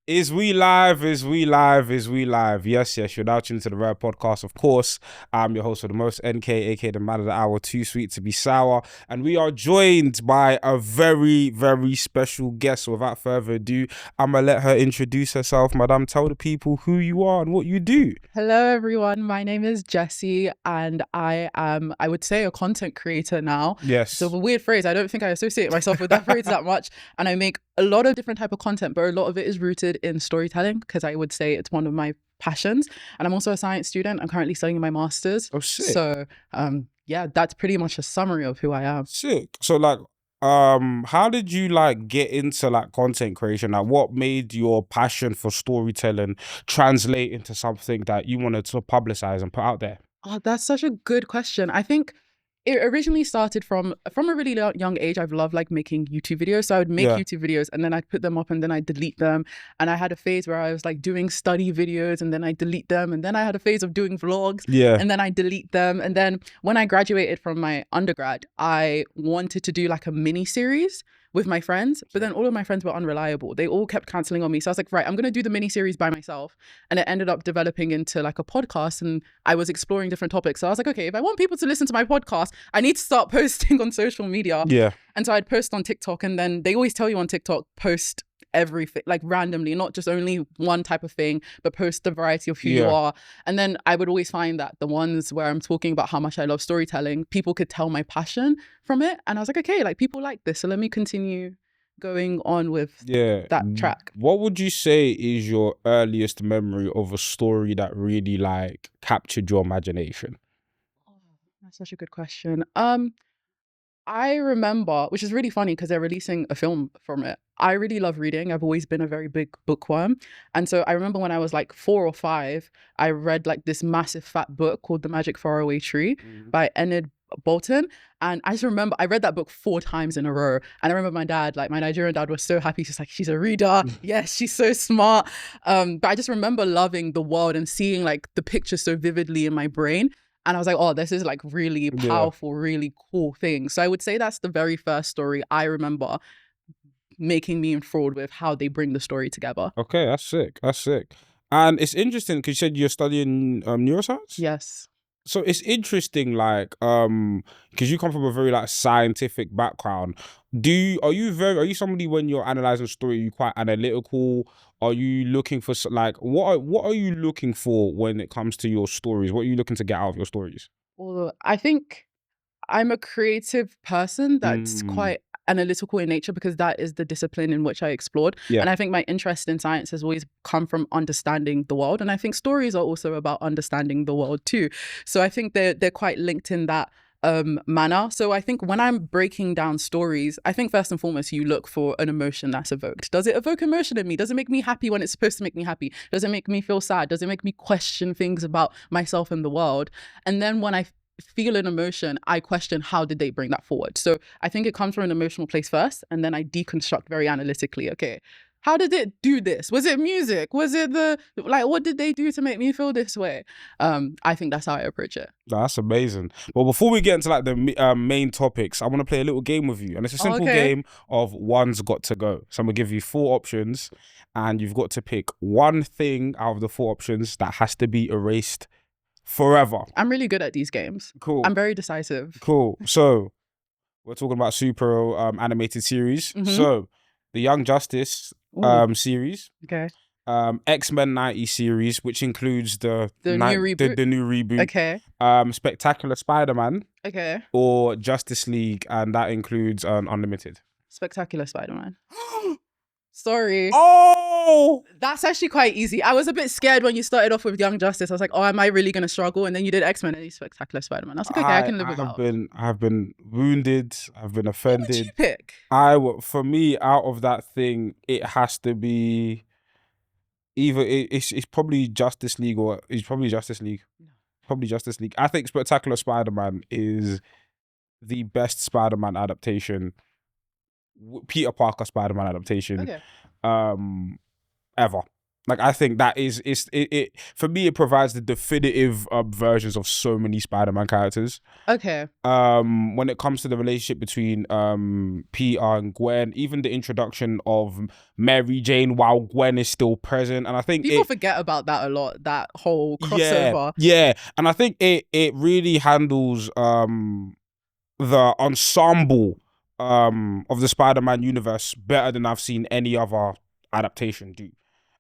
Is we live? Is we live? Is we live? Yes, you're now tuned to the Rare Podcast. Of course, I'm your host for the most, NK, aka the man of the hour, too sweet to be sour. And we are joined by a very, very special guest. So without further ado, I'm going to let her introduce herself. Madam, tell the people who you are and what you do. Hello, everyone. My name is Jesi, and I am, I would say, a content creator now. Yes. So a weird phrase. I don't think I associate myself with that phrase that much. And I make a lot of different type of content, but a lot of it is rooted in storytelling because I would say it's one of my passions. And I'm also a science student. I'm currently studying my master's. Oh, sick. So yeah, that's pretty much a summary of who I am. Sick. So like, how did you like get into like content creation? Like, what made your passion for storytelling translate into something that you wanted to publicize and put out there? Oh, that's such a good question. I think it originally started from a really young age. I've loved like making YouTube videos. So I would make YouTube videos and then I'd put them up and then I'd delete them. And I had a phase where I was like doing study videos and then I delete them. And then I had a phase of doing vlogs and then I delete them. And then when I graduated from my undergrad, I wanted to do like a mini series with my friends, but then all of my friends were unreliable. They all kept canceling on me. So I was like, right, I'm going to do the mini series by myself. And it ended up developing into like a podcast and I was exploring different topics. So I was like, okay, if I want people to listen to my podcast, I need to start posting on social media. Yeah. And so I'd post on TikTok, and then they always tell you on TikTok, post everything, like randomly, not just only one type of thing, but post the variety of who you are. And then I would always find that the ones where I'm talking about how much I love storytelling, people could tell my passion from it. And I was like, okay, like people like this, so let me continue going on with that track. What would you say is your earliest memory of a story that really like captured your imagination? Oh, that's such a good question. I remember, which is really funny because they're releasing a film from it. I really love reading. I've always been a very big bookworm. And so I remember when I was like 4 or 5, I read like this massive fat book called The Magic Faraway Tree by Enid Bolton. And I just remember I read that book 4 times in a row. And I remember my dad, like my Nigerian dad, was so happy. He's like, she's a reader. Yes, she's so smart. But I just remember loving the world and seeing like the pictures so vividly in my brain. And I was like, oh, this is like really powerful, really cool thing. So I would say that's the very first story I remember making me enthralled with how they bring the story together. Okay, that's sick. That's sick. And it's interesting because you said you're studying neuroscience? Yes. So it's interesting, like, because you come from a very like scientific background. Are you somebody when you're analyzing a story, are you quite analytical? Are you looking for like what are you looking for when it comes to your stories? What are you looking to get out of your stories? Well, I think I'm a creative person that's quite analytical in nature because that is the discipline in which I explored. And I think my interest in science has always come from understanding the world. And I think stories are also about understanding the world too. So I think they're quite linked in that manner. So I think when I'm breaking down stories, I think first and foremost, you look for an emotion that's evoked. Does it evoke emotion in me? Does it make me happy when it's supposed to make me happy? Does it make me feel sad? Does it make me question things about myself and the world? And then when I feel an emotion, I question how did they bring that forward. So I think it comes from an emotional place first, and then I deconstruct very analytically. Okay, how did it do this? Was it music? Was it what did they do to make me feel this way? I think that's how I approach it. That's amazing. Well, before we get into like the main topics, I want to play a little game with you, and it's a simple game of one's got to go. So I'm gonna give you 4 options, and you've got to pick one thing out of the 4 options that has to be erased forever. I'm really good at these games. Cool. I'm very decisive. Cool. So we're talking about super animated series. So the Young Justice series. Okay. X-Men 90 series, which includes the new reboot. Okay. Spectacular Spider-Man. Okay. Or Justice League, and that includes Unlimited. Spectacular Spider-Man. Sorry. Oh! That's actually quite easy. I was a bit scared when you started off with Young Justice. I was like, oh, am I really going to struggle? And then you did X-Men and you Spectacular Spider-Man. I was like, okay, I can live with that. I've been wounded. I've been offended. What would you pick? For me, out of that thing, it has to be either it's probably Justice League or it's probably Justice League. No. Probably Justice League. I think Spectacular Spider-Man is the best Spider-Man adaptation. Peter Parker Spider-Man adaptation ever. Like, I think that it for me, it provides the definitive versions of so many Spider-Man characters. Okay. When it comes to the relationship between Peter and Gwen, even the introduction of Mary Jane while Gwen is still present, and I think people forget about that a lot. That whole crossover. Yeah, and I think it really handles the ensemble of the Spider-Man universe better than I've seen any other adaptation do.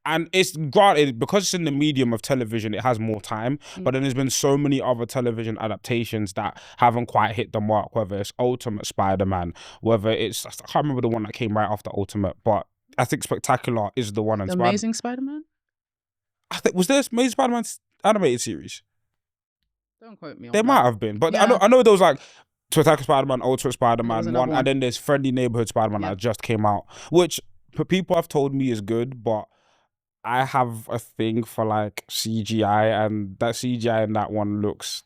And it's granted, because it's in the medium of television, it has more time. But then there's been so many other television adaptations that haven't quite hit the mark, whether it's Ultimate Spider-Man, whether it's, I can't remember the one that came right after Ultimate, but I think Spectacular is the one. The Amazing Spider-Man? I think, was there Amazing Spider-Man animated series? Don't quote me on There that. might have been, but yeah. I know there was like Spectacular Spider-Man, Ultimate Spider-Man one, and then there's Friendly Neighborhood Spider-Man that just came out, which people have told me is good, but I have a thing for like CGI, and that CGI in that one looks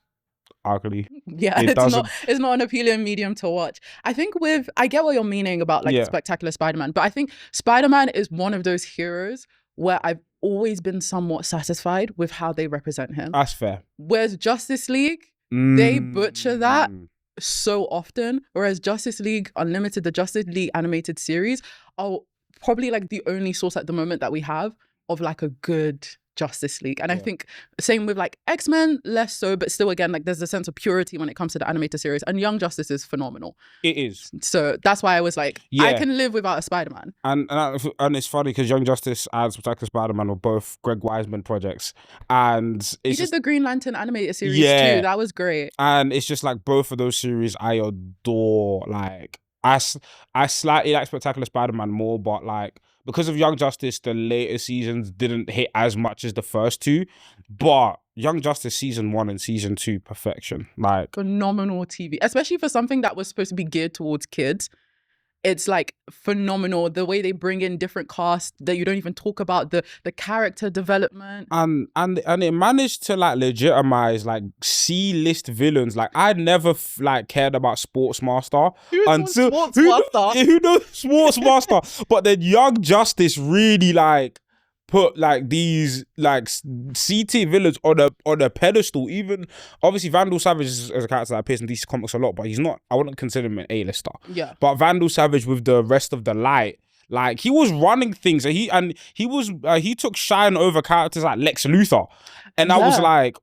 ugly. Yeah, it's not an appealing medium to watch. I think I get what you're meaning about like Spectacular Spider-Man, but I think Spider-Man is one of those heroes where I've always been somewhat satisfied with how they represent him. That's fair. Whereas Justice League, they butcher that so often, whereas Justice League Unlimited, the Justice League animated series, are probably like the only source at the moment that we have of like a good Justice League. And I think same with like X-Men, less so, but still again, like there's a sense of purity when it comes to the animated series, and Young Justice is phenomenal. It is. So that's why I was like, I can live without a Spider-Man. And it's funny because Young Justice and Spectacular Spider-Man were both Greg Weisman projects, and he did the Green Lantern animated series too. That was great. And it's just like both of those series I adore. Like I slightly like Spectacular Spider-Man more, but like, because of Young Justice, the later seasons didn't hit as much as the first two. But Young Justice season 1 and season 2, perfection. Like, phenomenal TV, especially for something that was supposed to be geared towards kids. It's like phenomenal the way they bring in different casts that you don't even talk about, the character development, and it managed to like legitimize like C-list villains. Like, I never like cared about Sportsmaster until who knows Sportsmaster. But then Young Justice really like put like these like CT villains on a pedestal. Even obviously Vandal Savage is a character that appears in DC Comics a lot, but he's not, I wouldn't consider him an A-lister. Yeah. But Vandal Savage with the rest of the light, like he was running things, and he took shine over characters like Lex Luthor, and I was like,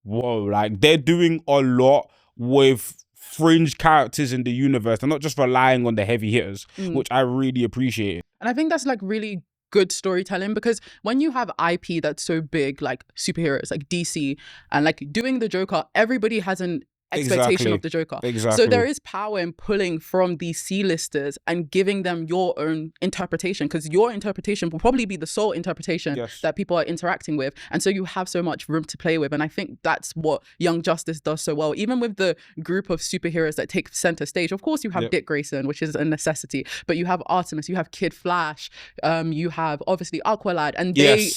whoa, like they're doing a lot with fringe characters in the universe. They're not just relying on the heavy hitters, which I really appreciate. And I think that's like really good storytelling, because when you have IP that's so big, like superheroes, like DC, and like doing the Joker, everybody has an expectation of the Joker. So there is power in pulling from these C-listers and giving them your own interpretation, because your interpretation will probably be the sole interpretation that people are interacting with. And so you have so much room to play with. And I think that's what Young Justice does so well. Even with the group of superheroes that take center stage, of course you have Dick Grayson, which is a necessity, but you have Artemis, you have Kid Flash, you have obviously Aqualad, and they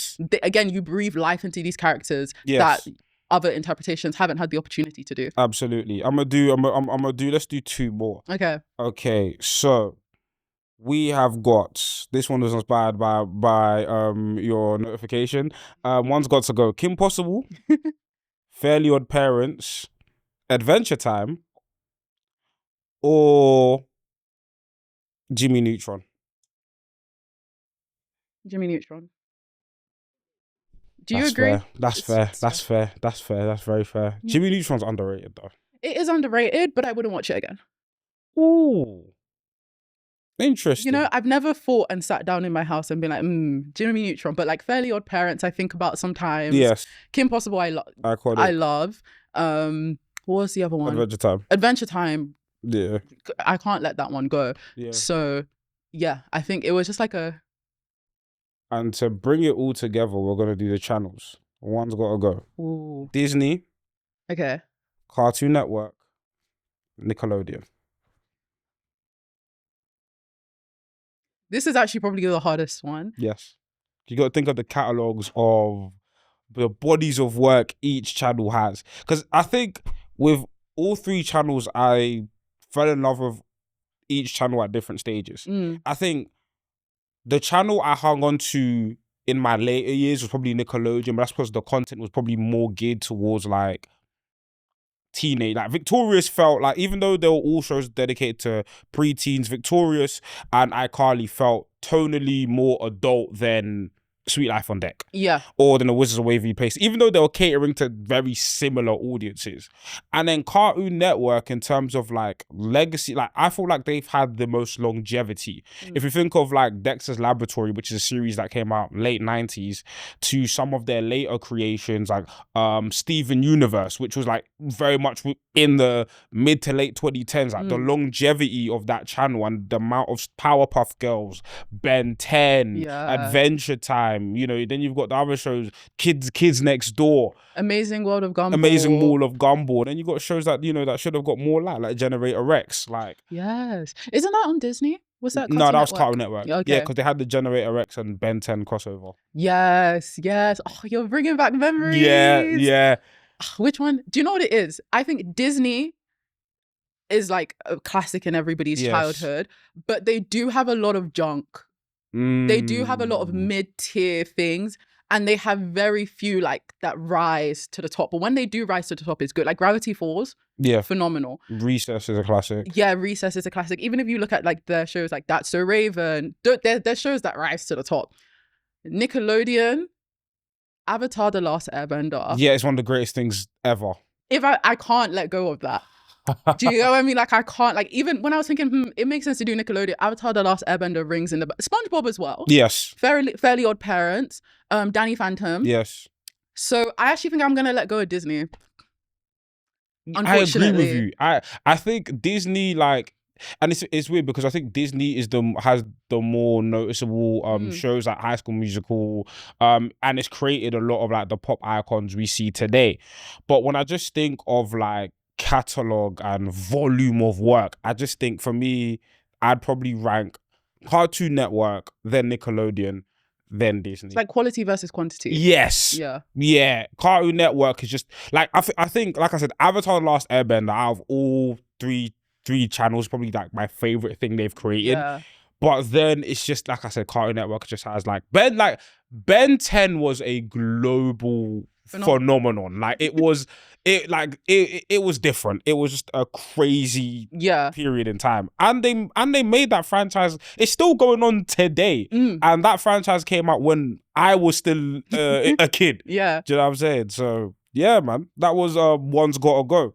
again, you breathe life into these characters that other interpretations haven't had the opportunity to do. Absolutely. I'm gonna do let's do 2 more. Okay, so we have got, this one was inspired by your notification. One's got to go Kim Possible, Fairly Odd Parents, Adventure Time, or Jimmy Neutron. Jimmy Neutron. Do you agree? Fair. That's fair. That's fair. That's fair. That's very fair. Jimmy Neutron's underrated though. It is underrated, but I wouldn't watch it again. Ooh. Interesting. You know, I've never thought and sat down in my house and been like, Jimmy Neutron. But like Fairly Odd Parents, I think about sometimes. Yes. Kim Possible, I love. What was the other one? Adventure Time. Adventure Time. Yeah. I can't let that one go. Yeah. So, yeah, I think it was just like a... And to bring it all together, we're going to do the channels. One's got to go. Ooh. Disney. Okay. Cartoon Network. Nickelodeon. This is actually probably the hardest one. Yes. You got to think of the catalogs of the bodies of work each channel has. Because I think with all 3 channels, I fell in love with each channel at different stages. I think the channel I hung on to in my later years was probably Nickelodeon, but that's because the content was probably more geared towards like teenage. Like Victorious felt like, even though they were all shows dedicated to preteens, Victorious and iCarly felt tonally more adult than Sweet Life on Deck. Yeah. Or than the Wizards of Waverly Place, even though they were catering to very similar audiences. And then Cartoon Network, in terms of like legacy, like I feel like they've had the most longevity. If you think of like Dexter's Laboratory, which is a series that came out late 90s, to some of their later creations like Steven Universe, which was like very much in the mid to late 2010s, like the longevity of that channel and the amount of Powerpuff Girls, Ben 10, Adventure Time, you know, then you've got the other shows, Kids Next Door, Amazing World of Gumball, Amazing World of Gumball. Then you got shows that, you know, that should have got more like Generator Rex. Like, yes, isn't that on Disney? Was that no, that was Cartoon Network. Okay. Yeah, because they had the Generator Rex and Ben 10 crossover. Yes. Oh, you're bringing back memories. Yeah. Which one? Do you know what it is? I think Disney is like a classic in everybody's childhood, but they do have a lot of junk. They do have a lot of mid-tier things, and they have very few like that rise to the top. But when they do rise to the top, it's good. Like Gravity Falls, phenomenal. Recess is a classic. Yeah, Recess is a classic. Even if you look at like their shows like That's So Raven, they're shows that rise to the top. Nickelodeon, Avatar: The Last Airbender. Yeah, it's one of the greatest things ever. If I can't let go of that. Do you know what I mean? Like I can't, like, even when I was thinking, it makes sense to do Nickelodeon, Avatar: The Last Airbender rings in the SpongeBob as well. Yes. Fairly Odd Parents, Danny Phantom. Yes. So I actually think I'm gonna let go of Disney. I agree with you. I think Disney, like, and it's weird because I think Disney has the more noticeable shows like High School Musical, and it's created a lot of like the pop icons we see today. But when I just think of like catalog and volume of work, I just think for me, I'd probably rank Cartoon Network, then Nickelodeon, then Disney. It's like quality versus quantity. Yes. Yeah. Cartoon Network is just like, I think, like I said, Avatar: The Last Airbender, out of all three channels, probably like my favorite thing they've created. But then it's just, like I said, Cartoon Network just has like Ben 10 was a global phenomenon. Like it was different. It was just a crazy period in time, and they made that franchise. It's still going on today, and that franchise came out when I was still a kid. Do you know what I'm saying? So yeah, man, that was One's Gotta Go.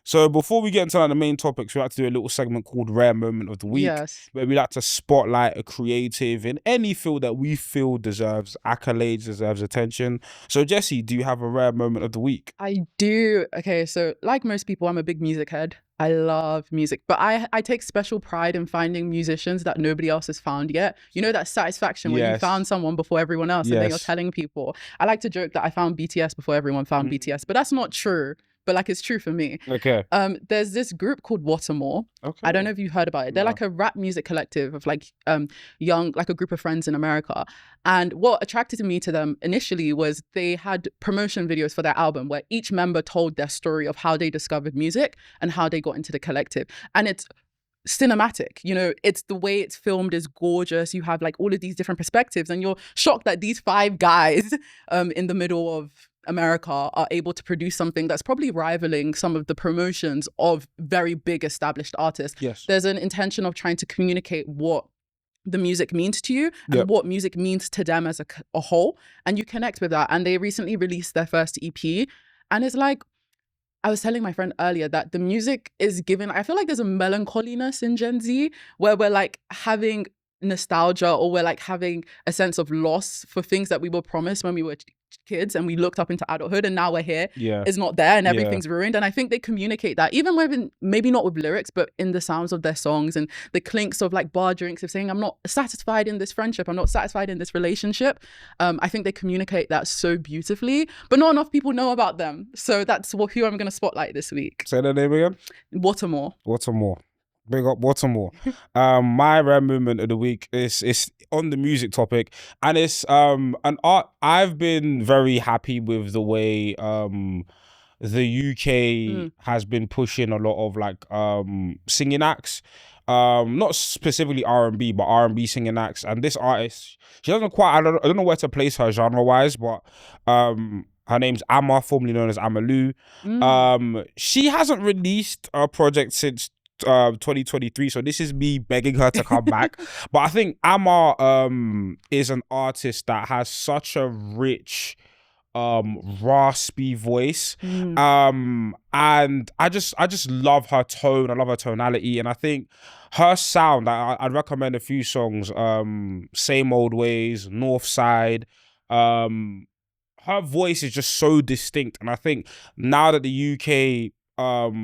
So before we get into like the main topics, we like to do a little segment called Rare Moment of the Week, where we like to spotlight a creative in any field that we feel deserves accolades, deserves attention. So Jesi, do you have a rare moment of the week? I do. Okay, so like most people, I'm a big music head. I love music, but I take special pride in finding musicians that nobody else has found yet. You know, that satisfaction when you found someone before everyone else, and then you're telling people. I like to joke that I found BTS before everyone found BTS, but that's not true. But like, it's true for me. Okay. There's this group called Watermore. Okay. I don't know if you've heard about it. They're like a rap music collective of like young, like a group of friends in America. And what attracted me to them initially was they had promotion videos for their album where each member told their story of how they discovered music and how they got into the collective. And it's cinematic, you know, it's the way it's filmed is gorgeous. You have like all of these different perspectives, and you're shocked that these 5 guys in the middle of America are able to produce something that's probably rivaling some of the promotions of very big established artists. There's an intention of trying to communicate what the music means to you and what music means to them as a whole, and you connect with that. And they recently released their first EP, and it's like, I was telling my friend earlier that the music is given, I feel like there's a melancholiness in Gen Z where we're like having nostalgia, or we're like having a sense of loss for things that we were promised when we were kids and we looked up into adulthood, and now we're here. It's not there, and everything's ruined. And I think they communicate that, even when maybe not with lyrics, but in the sounds of their songs and the clinks of like bar drinks, of saying, I'm not satisfied in this friendship, I'm not satisfied in this relationship. I think they communicate that so beautifully, but not enough people know about them. So that's who I'm going to spotlight this week. Say the name again. Watermore. Big up Watermore. My rare moment of the week is on the music topic, and it's an art. I've been very happy with the way the UK has been pushing a lot of like singing acts. Not specifically R&B, but R&B singing acts. And this artist, she doesn't quite, I don't know where to place her genre wise, but her name's Amma, formerly known as Amalu. She hasn't released a project since 2023, so this is me begging her to come back. But I think Amma is an artist that has such a rich raspy voice, and I just love her tone. I love her tonality, and I think her sound, I'd recommend a few songs. Same Old Ways, North Side. Her voice is just so distinct, and I think now that the UK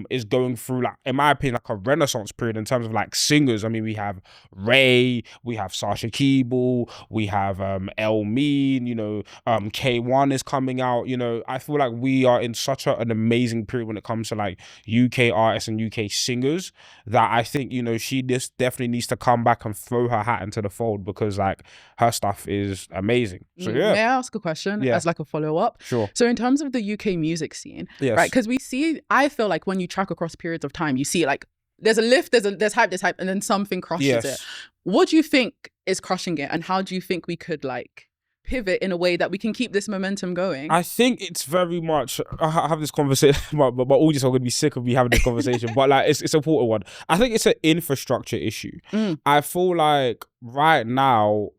is going through, like, in my opinion, like a renaissance period in terms of like singers. I mean, we have Ray, we have Sasha Keeble, we have El Mean, you know, K1 is coming out. You know, I feel like we are in such an amazing period when it comes to like UK artists and UK singers, that I think, you know, she just definitely needs to come back and throw her hat into the fold, because like her stuff is amazing. So yeah. May I ask a question as like a follow-up? Sure. So in terms of the UK music scene, right? Because we see, I feel like when you track across periods of time, you see like there's a lift, there's hype, and then something crushes it. What do you think is crushing it, and how do you think we could like pivot in a way that we can keep this momentum going? I think it's very much, I have this conversation, but my audience are going to be sick of me having this conversation, but like it's an important one. I think it's an infrastructure issue. I feel like right now,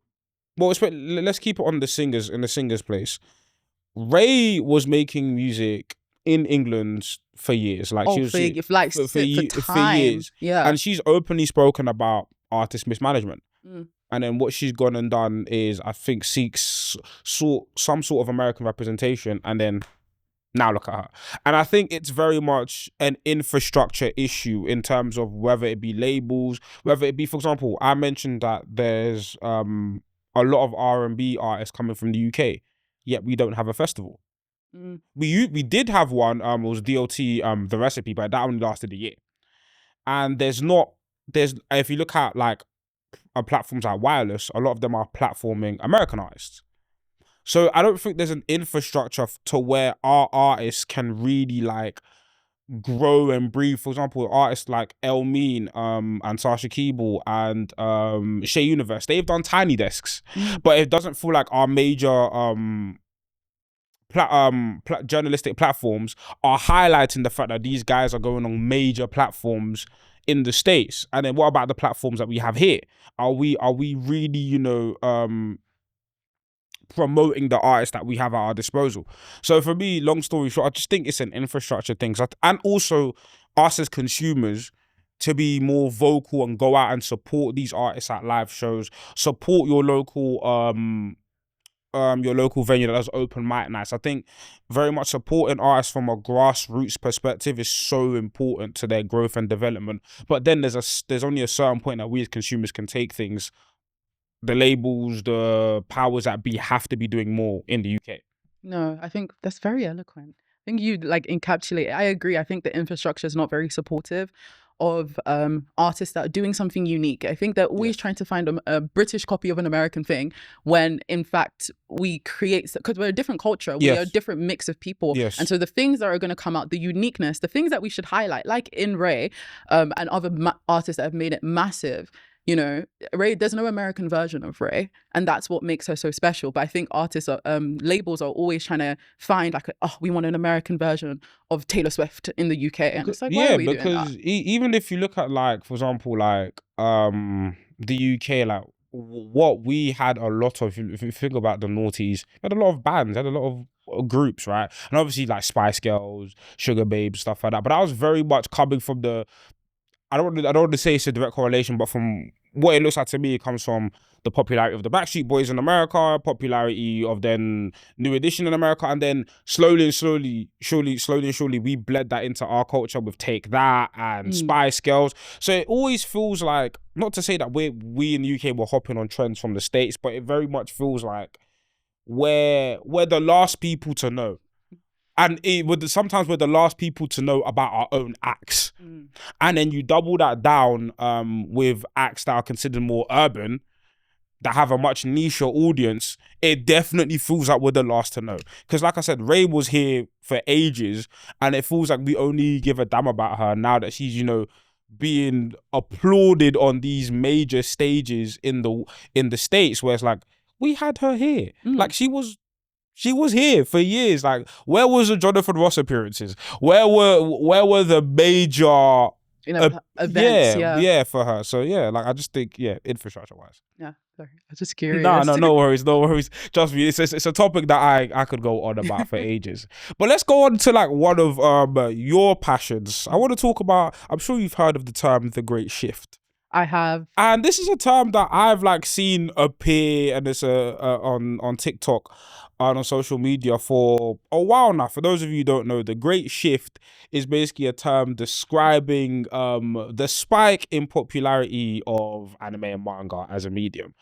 well, let's keep it on the singers, in the singers place. Ray was making music in England for years, like she was for years, and she's openly spoken about artist mismanagement. And then what she's gone and done is, I think, seeks some sort of American representation, and then now look at her. And I think it's very much an infrastructure issue in terms of whether it be labels, whether it be, for example, I mentioned that there's a lot of R&B artists coming from the UK, yet we don't have a festival. We did have one, it was DOT, The Recipe, but that only lasted a year. And there's if you look at like platforms like Wireless, a lot of them are platforming American artists. So I don't think there's an infrastructure to where our artists can really like grow and breathe. For example, artists like El Mean and Sasha Keeble and Shea Universe, they've done Tiny Desks, but it doesn't feel like our major journalistic platforms are highlighting the fact that these guys are going on major platforms in the States. And then what about the platforms that we have here? Are we really, you know, promoting the artists that we have at our disposal? So for me, long story short, I just think it's an infrastructure thing. And also us as consumers to be more vocal and go out and support these artists at live shows, support your local venue that does open mic nights. I think very much supporting artists from a grassroots perspective is so important to their growth and development. But then there's only a certain point that we as consumers can take things. The labels, the powers that be have to be doing more in the UK. No, I think that's very eloquent. I think you like encapsulate it. I agree. I think the infrastructure is not very supportive of artists that are doing something unique. I think they're always trying to find a British copy of an American thing, when in fact we create, because we're a different culture, we are a different mix of people. And so the things that are going to come out, the uniqueness, the things that we should highlight, like in Ray and other artists that have made it massive. You know, Ray, there's no American version of Ray, and that's what makes her so special. But I think artists are, labels are always trying to find like, we want an American version of Taylor Swift in the UK, and it's like, why are we doing that? Even if you look at like, for example, like the UK, like what we had a lot of, if you think about the noughties, we had a lot of bands, had a lot of groups, right? And obviously like Spice Girls, Sugar Babes, stuff like that. But that was very much coming from the, I don't want to say it's a direct correlation, but from what it looks like to me, it comes from the popularity of the Backstreet Boys in America, popularity of then New Edition in America, and then slowly and surely, we bled that into our culture with Take That and Spice Girls. So it always feels like, not to say that we in the UK were hopping on trends from the States, but it very much feels like we're the last people to know. And sometimes we're the last people to know about our own acts. And then you double that down with acts that are considered more urban. that have a much niche audience, it definitely feels like we're the last to know. Because like I said, Ray was here for ages, and it feels like we only give a damn about her now that she's, you know, being applauded on these major stages in the States, where it's like, we had her here. Like she was here for years. Like, where was the Jonathan Ross appearances? Where were the major events? Yeah, for her. So yeah, like I just think, infrastructure wise. Yeah, sorry, I was just curious. No worries. Trust me, it's a topic that I could go on about for ages. But let's go on to like one of your passions. I want to talk about. I'm sure you've heard of the term "the Great Shift." I have, and this is a term that I've like seen appear, and it's on TikTok and on social media for a while now. For those of you who don't know, the Great Shift is basically a term describing the spike in popularity of anime and manga as a medium.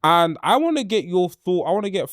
And I want to get your thought. I want to get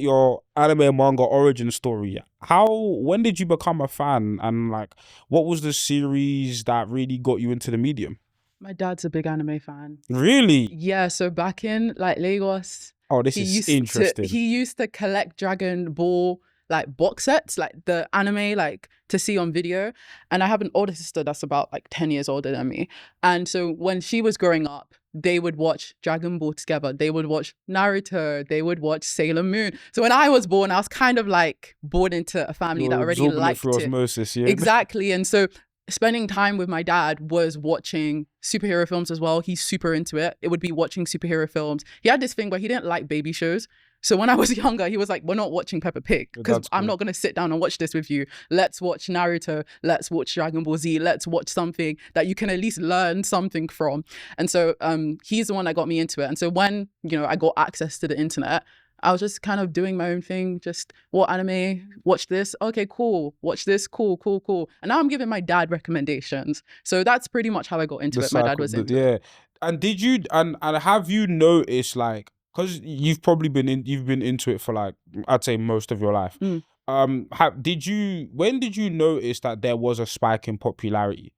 your anime and manga origin story. When did you become a fan, and like, what was the series that really got you into the medium? My dad's a big anime fan. Really? Yeah, so back in like Lagos. Oh, this is interesting. He used to collect Dragon Ball like box sets, like the anime, like to see on video. And I have an older sister that's about like 10 years older than me. And so when she was growing up, they would watch Dragon Ball together. They would watch Naruto. They would watch Sailor Moon. So when I was born, I was kind of like born into a family that already liked it. Osmosis, yeah. Exactly. And so spending time with my dad was watching superhero films as well. He's super into it. It would be watching superhero films. He had this thing where he didn't like baby shows. So when I was younger, he was like, we're not watching Peppa Pig because I'm not going to sit down and watch this with you. Let's watch Naruto. Let's watch Dragon Ball Z. Let's watch something that you can at least learn something from. And so he's the one that got me into it. And so when, you know, I got access to the internet, I was just kind of doing my own thing. Just what anime, watch this. Okay, cool. Watch this. Cool. And now I'm giving my dad recommendations. So that's pretty much how I got into it. My dad was into it. And did you, and have you noticed, like, because you've been into it for like, I'd say most of your life. When did you notice that there was a spike in popularity?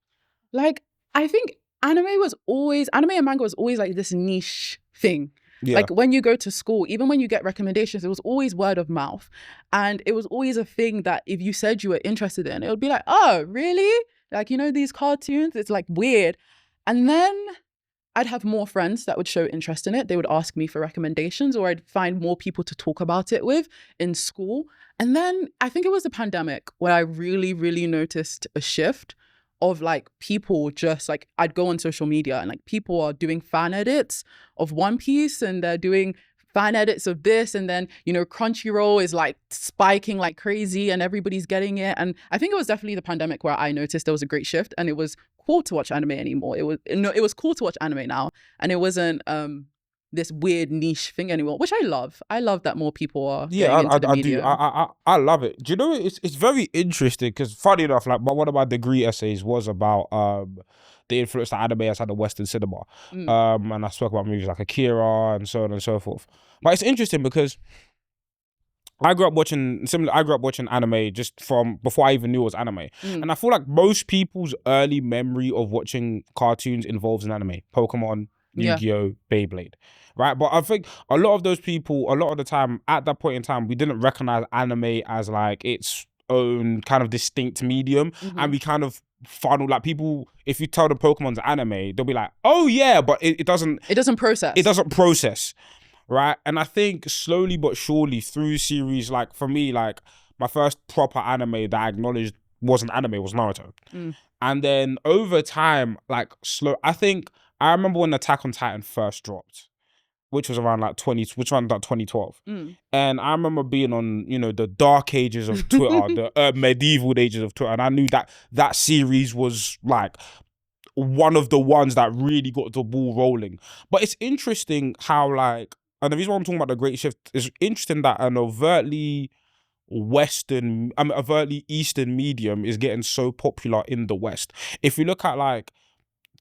Like, I think anime and manga was always like this niche thing. Yeah. Like when you go to school, even when you get recommendations, it was always word of mouth. And it was always a thing that if you said you were interested in, it would be like, oh, really? Like, you know, these cartoons, it's like weird. And then I'd have more friends that would show interest in it. They would ask me for recommendations, or I'd find more people to talk about it with in school. And then I think it was the pandemic where I really, really noticed a shift of like people just like, I'd go on social media and like people are doing fan edits of One Piece, and they're doing fan edits of this, and then, you know, Crunchyroll is like spiking like crazy and everybody's getting it. And I think it was definitely the pandemic where I noticed there was a great shift, and it was cool to watch anime anymore. It was cool to watch anime now, and it wasn't this weird niche thing anymore, which I love. I love that more people are getting into the media. I love it. Do you know, it's very interesting because, funny enough, like one of my degree essays was about the influence that anime has had on Western cinema. And I spoke about movies like Akira and so on and so forth. But it's interesting because I grew up watching anime just from before I even knew it was anime. And I feel like most people's early memory of watching cartoons involves an anime. Pokemon, Yu-Gi-Oh, Beyblade, right? But I think a lot of those people, a lot of the time, at that point in time, we didn't recognize anime as like its own kind of distinct medium. And we kind of funnel, like, people, if you tell them Pokemon's anime, they'll be like, oh yeah, but it doesn't process, right? And I think slowly but surely through series, like for me, like my first proper anime that I acknowledged wasn't anime, was Naruto. And then over time, like I remember when Attack on Titan first dropped, which was around like 2012. And I remember being on, you know, the dark ages of Twitter, the medieval ages of Twitter, and I knew that series was like one of the ones that really got the ball rolling. But it's interesting how, like, and the reason why I'm talking about the Great Shift is interesting that an overtly Eastern medium is getting so popular in the West. If you look at like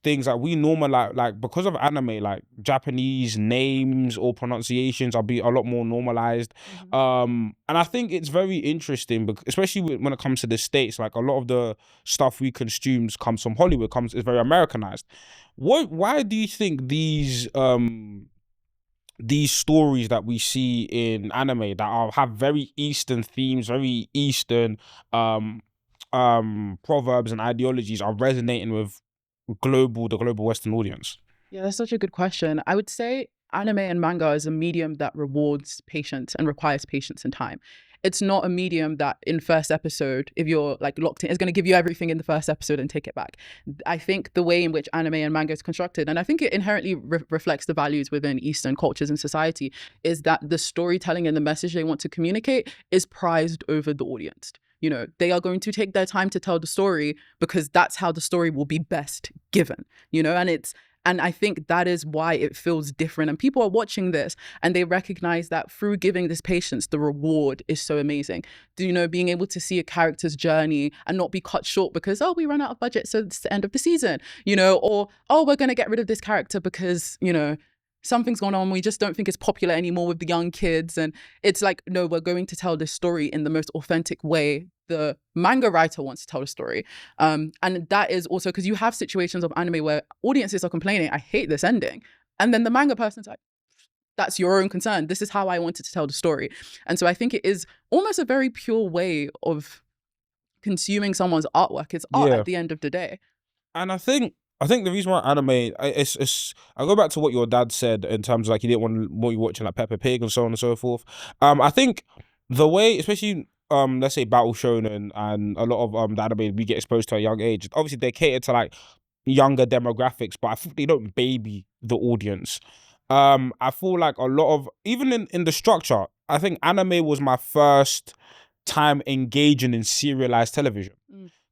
things that we normalize, like because of anime, like Japanese names or pronunciations are a lot more normalized. And I think it's very interesting, because especially when it comes to the States, like a lot of the stuff we consume comes from Hollywood, is very Americanized. Why do you think these these stories that we see in anime that have very Eastern themes, very Eastern proverbs and ideologies are resonating with the global Western audience? Yeah, that's such a good question. I would say anime and manga is a medium that rewards patience and requires patience and time. It's not a medium that in first episode, if you're like locked in, is going to give you everything in the first episode and take it back. I think the way in which anime and manga is constructed, and I think it inherently reflects the values within Eastern cultures and society, is that the storytelling and the message they want to communicate is prized over the audience. You know, they are going to take their time to tell the story because that's how the story will be best given, you know, and I think that is why it feels different. And people are watching this and they recognize that through giving this patience, the reward is so amazing. You know, being able to see a character's journey and not be cut short because, oh, we ran out of budget, so it's the end of the season, you know, or, oh, we're going to get rid of this character because, you know, something's going on. We just don't think it's popular anymore with the young kids. And it's like, no, we're going to tell this story in the most authentic way the manga writer wants to tell the story. And that is also because you have situations of anime where audiences are complaining, I hate this ending. And then the manga person's like, that's your own concern. This is how I wanted to tell the story. And so I think it is almost a very pure way of consuming someone's artwork. It's art at the end of the day. And I think the reason why anime, I go back to what your dad said in terms of like he didn't want you watching like Peppa Pig and so on and so forth. I think the way, especially let's say battle shonen and a lot of the anime we get exposed to at a young age, obviously they cater to like younger demographics, but I think they don't baby the audience. I feel like a lot of, even in the structure, I think anime was my first time engaging in serialized television.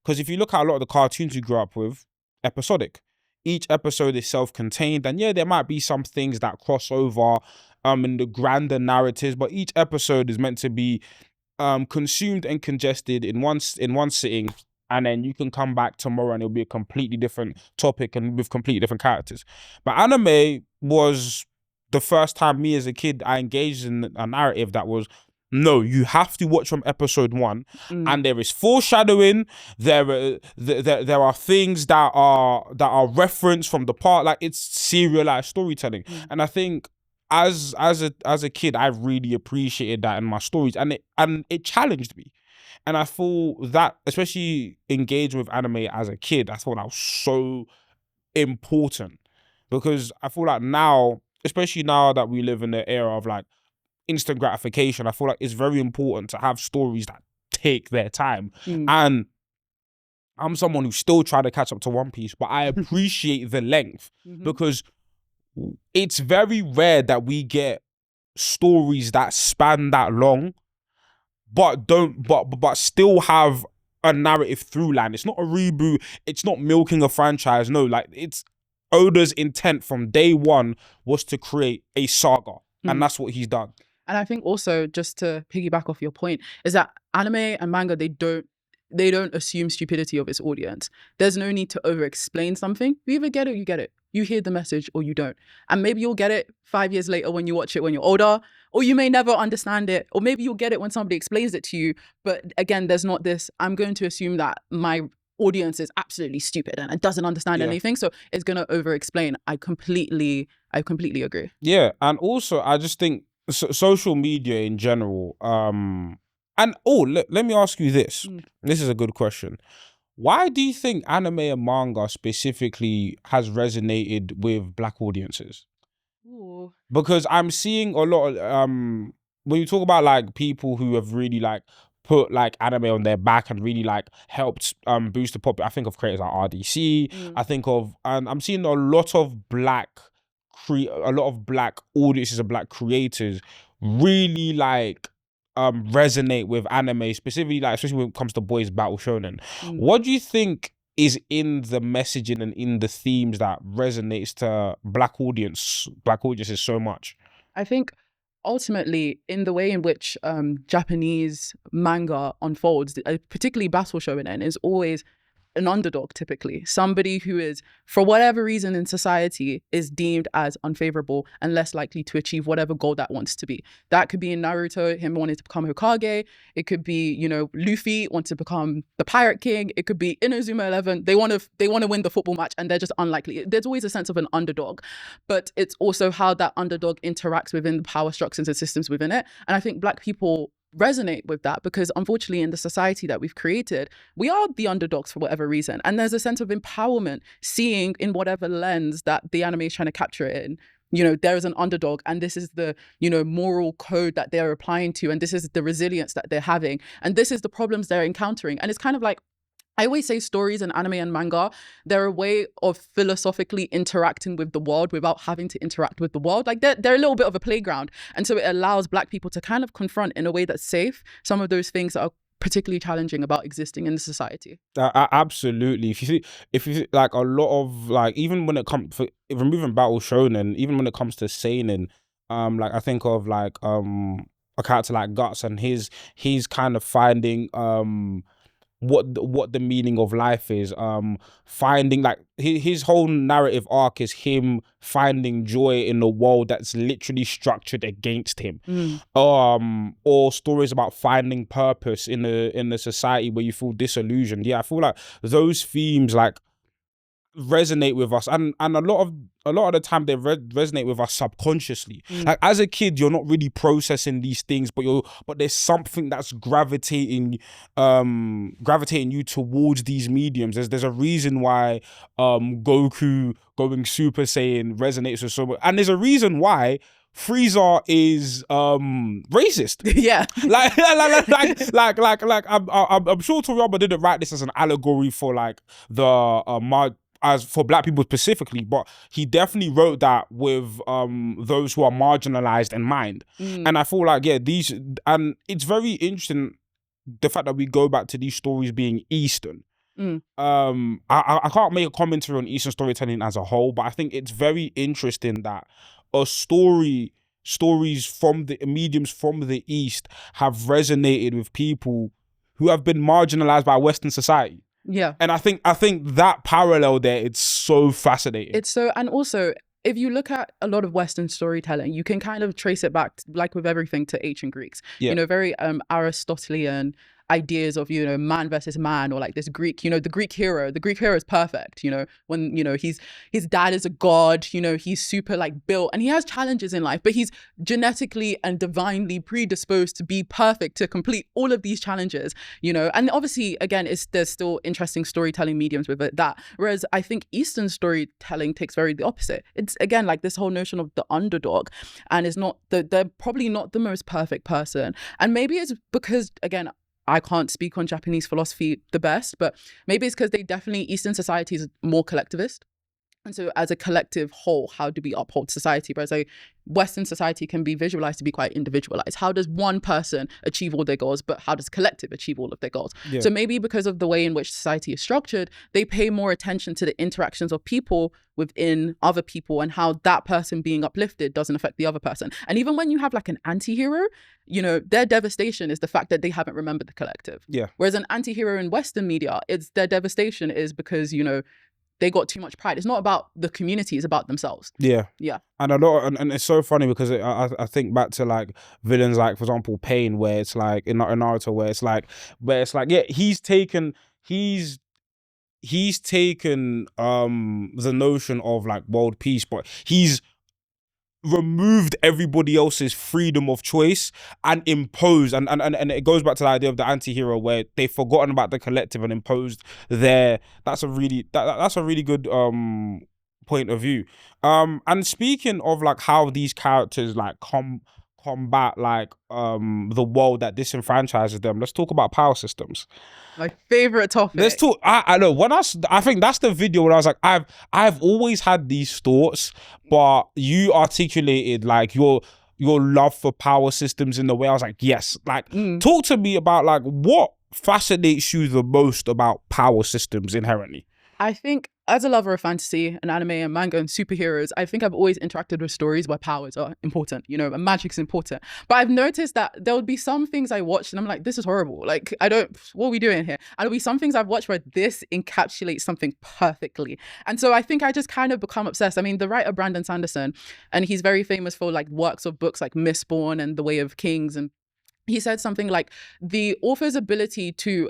Because if you look at a lot of the cartoons you grew up with, episodic. Each episode is self-contained, and yeah, there might be some things that cross over in the grander narratives, but each episode is meant to be consumed and congested in one sitting, and then you can come back tomorrow and it'll be a completely different topic and with completely different characters. But anime was the first time me as a kid I engaged in a narrative that was, no, you have to watch from episode 1, and there is foreshadowing. There are things that are referenced from the part, like it's serialized storytelling. And I think as a kid, I really appreciated that in my stories, and it challenged me. And I thought that, especially engaging with anime as a kid, I thought that was so important, because I feel like now, especially now that we live in the era of like instant gratification, I feel like it's very important to have stories that take their time. And I'm someone who's still trying to catch up to One Piece, but I appreciate the length, because it's very rare that we get stories that span that long, but still have a narrative through line. It's not a reboot. It's not milking a franchise. No, like it's Oda's intent from day one was to create a saga, and that's what he's done. And I think also, just to piggyback off your point, is that anime and manga, they don't assume stupidity of its audience. There's no need to over-explain something. You either get it or you get it. You hear the message or you don't. And maybe you'll get it 5 years later when you watch it when you're older, or you may never understand it, or maybe you'll get it when somebody explains it to you. But again, there's not this, I'm going to assume that my audience is absolutely stupid and it doesn't understand anything, so it's going to over-explain. I completely agree. Yeah, and also I just think social media in general, and let me ask you this. This is a good question. Why do you think anime and manga specifically has resonated with Black audiences? Ooh. Because I'm seeing a lot of when you talk about like people who have really like put like anime on their back and really like helped boost the pop, I think of creators like RDC. I think of, and I'm seeing a lot of black audiences and black creators really like resonate with anime, specifically like, especially when it comes to boys battle shonen. What do you think is in the messaging and in the themes that resonates to black audiences so much? I think ultimately in the way in which Japanese manga unfolds, particularly battle shonen, is always an underdog, typically somebody who is, for whatever reason in society, is deemed as unfavorable and less likely to achieve whatever goal that wants to be. That could be in Naruto, him wanting to become Hokage. It could be, you know, Luffy wants to become the Pirate King. It could be Inazuma 11. They want to win the football match and they're just unlikely. There's always a sense of an underdog, but it's also how that underdog interacts within the power structures and systems within it. And I think Black people resonate with that because unfortunately in the society that we've created, we are the underdogs for whatever reason. And there's a sense of empowerment seeing in whatever lens that the anime is trying to capture it in. You know, there is an underdog and this is the, you know, moral code that they're applying to, and this is the resilience that they're having, and this is the problems they're encountering. And it's kind of like, I always say stories in anime and manga, they're a way of philosophically interacting with the world without having to interact with the world. Like they're a little bit of a playground. And so it allows Black people to kind of confront in a way that's safe some of those things that are particularly challenging about existing in the society. Absolutely. If you see like a lot of like, even when it comes for removing battle shonen, even when it comes to seinen, like I think of like a character like Guts and he's kind of finding what the meaning of life is, finding like his whole narrative arc is him finding joy in a world that's literally structured against him. Or stories about finding purpose in a society where you feel disillusioned. Yeah, I feel like those themes like resonate with us, and a lot of the time they resonate with us subconsciously. Like as a kid you're not really processing these things, but there's something that's gravitating you towards these mediums. There's a reason why Goku going Super Saiyan resonates with so much, and there's a reason why Frieza is racist. Yeah. I'm sure Toriyama didn't write this as an allegory for like the as for Black people specifically, but he definitely wrote that with those who are marginalized in mind. And I feel like, yeah, and it's very interesting the fact that we go back to these stories being Eastern. I can't make a commentary on Eastern storytelling as a whole, but I think it's very interesting that stories from the mediums from the East have resonated with people who have been marginalized by Western society. Yeah. And I think that parallel there, it's so fascinating. It's so, and also if you look at a lot of Western storytelling, you can kind of trace it back, like with everything, to ancient Greeks. Yeah. You know, very Aristotelian ideas of, you know, man versus man, or like this Greek, you know, the Greek hero is perfect, you know, when, you know, his dad is a god, you know, he's super like built and he has challenges in life, but he's genetically and divinely predisposed to be perfect, to complete all of these challenges, you know. And obviously again, there's still interesting storytelling mediums with it, that whereas I think Eastern storytelling takes very the opposite. It's again like this whole notion of the underdog, and it's not they're probably not the most perfect person, and maybe it's because, again, I can't speak on Japanese philosophy the best, but maybe it's because Eastern society is more collectivist. And so as a collective whole, how do we uphold society? Whereas Western society can be visualized to be quite individualized. How does one person achieve all their goals, but how does collective achieve all of their goals? Yeah. So maybe because of the way in which society is structured, they pay more attention to the interactions of people within other people and how that person being uplifted doesn't affect the other person. And even when you have like an anti-hero, you know, their devastation is the fact that they haven't remembered the collective. Yeah. Whereas an anti-hero in Western media, their devastation is because, you know, they got too much pride. It's not about the community, it's about themselves. Yeah. Yeah. And and it's so funny because I think back to like villains like, for example, Pain, where it's like in Naruto, where it's like yeah, he's taken the notion of like world peace, but he's removed everybody else's freedom of choice and imposed, and it goes back to the idea of the anti-hero where they've forgotten about the collective and imposed that's a really good point of view. And speaking of like how these characters like combat like the world that disenfranchises them, let's talk about power systems. My favorite topic. Let's talk. I know when I think that's the video where I was like, I've always had these thoughts, but you articulated like your love for power systems in the way I was like, yes. Like, talk to me about like what fascinates you the most about power systems inherently. I think as a lover of fantasy and anime and manga and superheroes, I think I've always interacted with stories where powers are important, you know, and magic's important. But I've noticed that there would be some things I watched and I'm like, this is horrible. Like, what are we doing here? And there'll be some things I've watched where this encapsulates something perfectly. And so I think I just kind of become obsessed. I mean, the writer Brandon Sanderson, and he's very famous for like works of books like Mistborn and The Way of Kings. And he said something like the author's ability to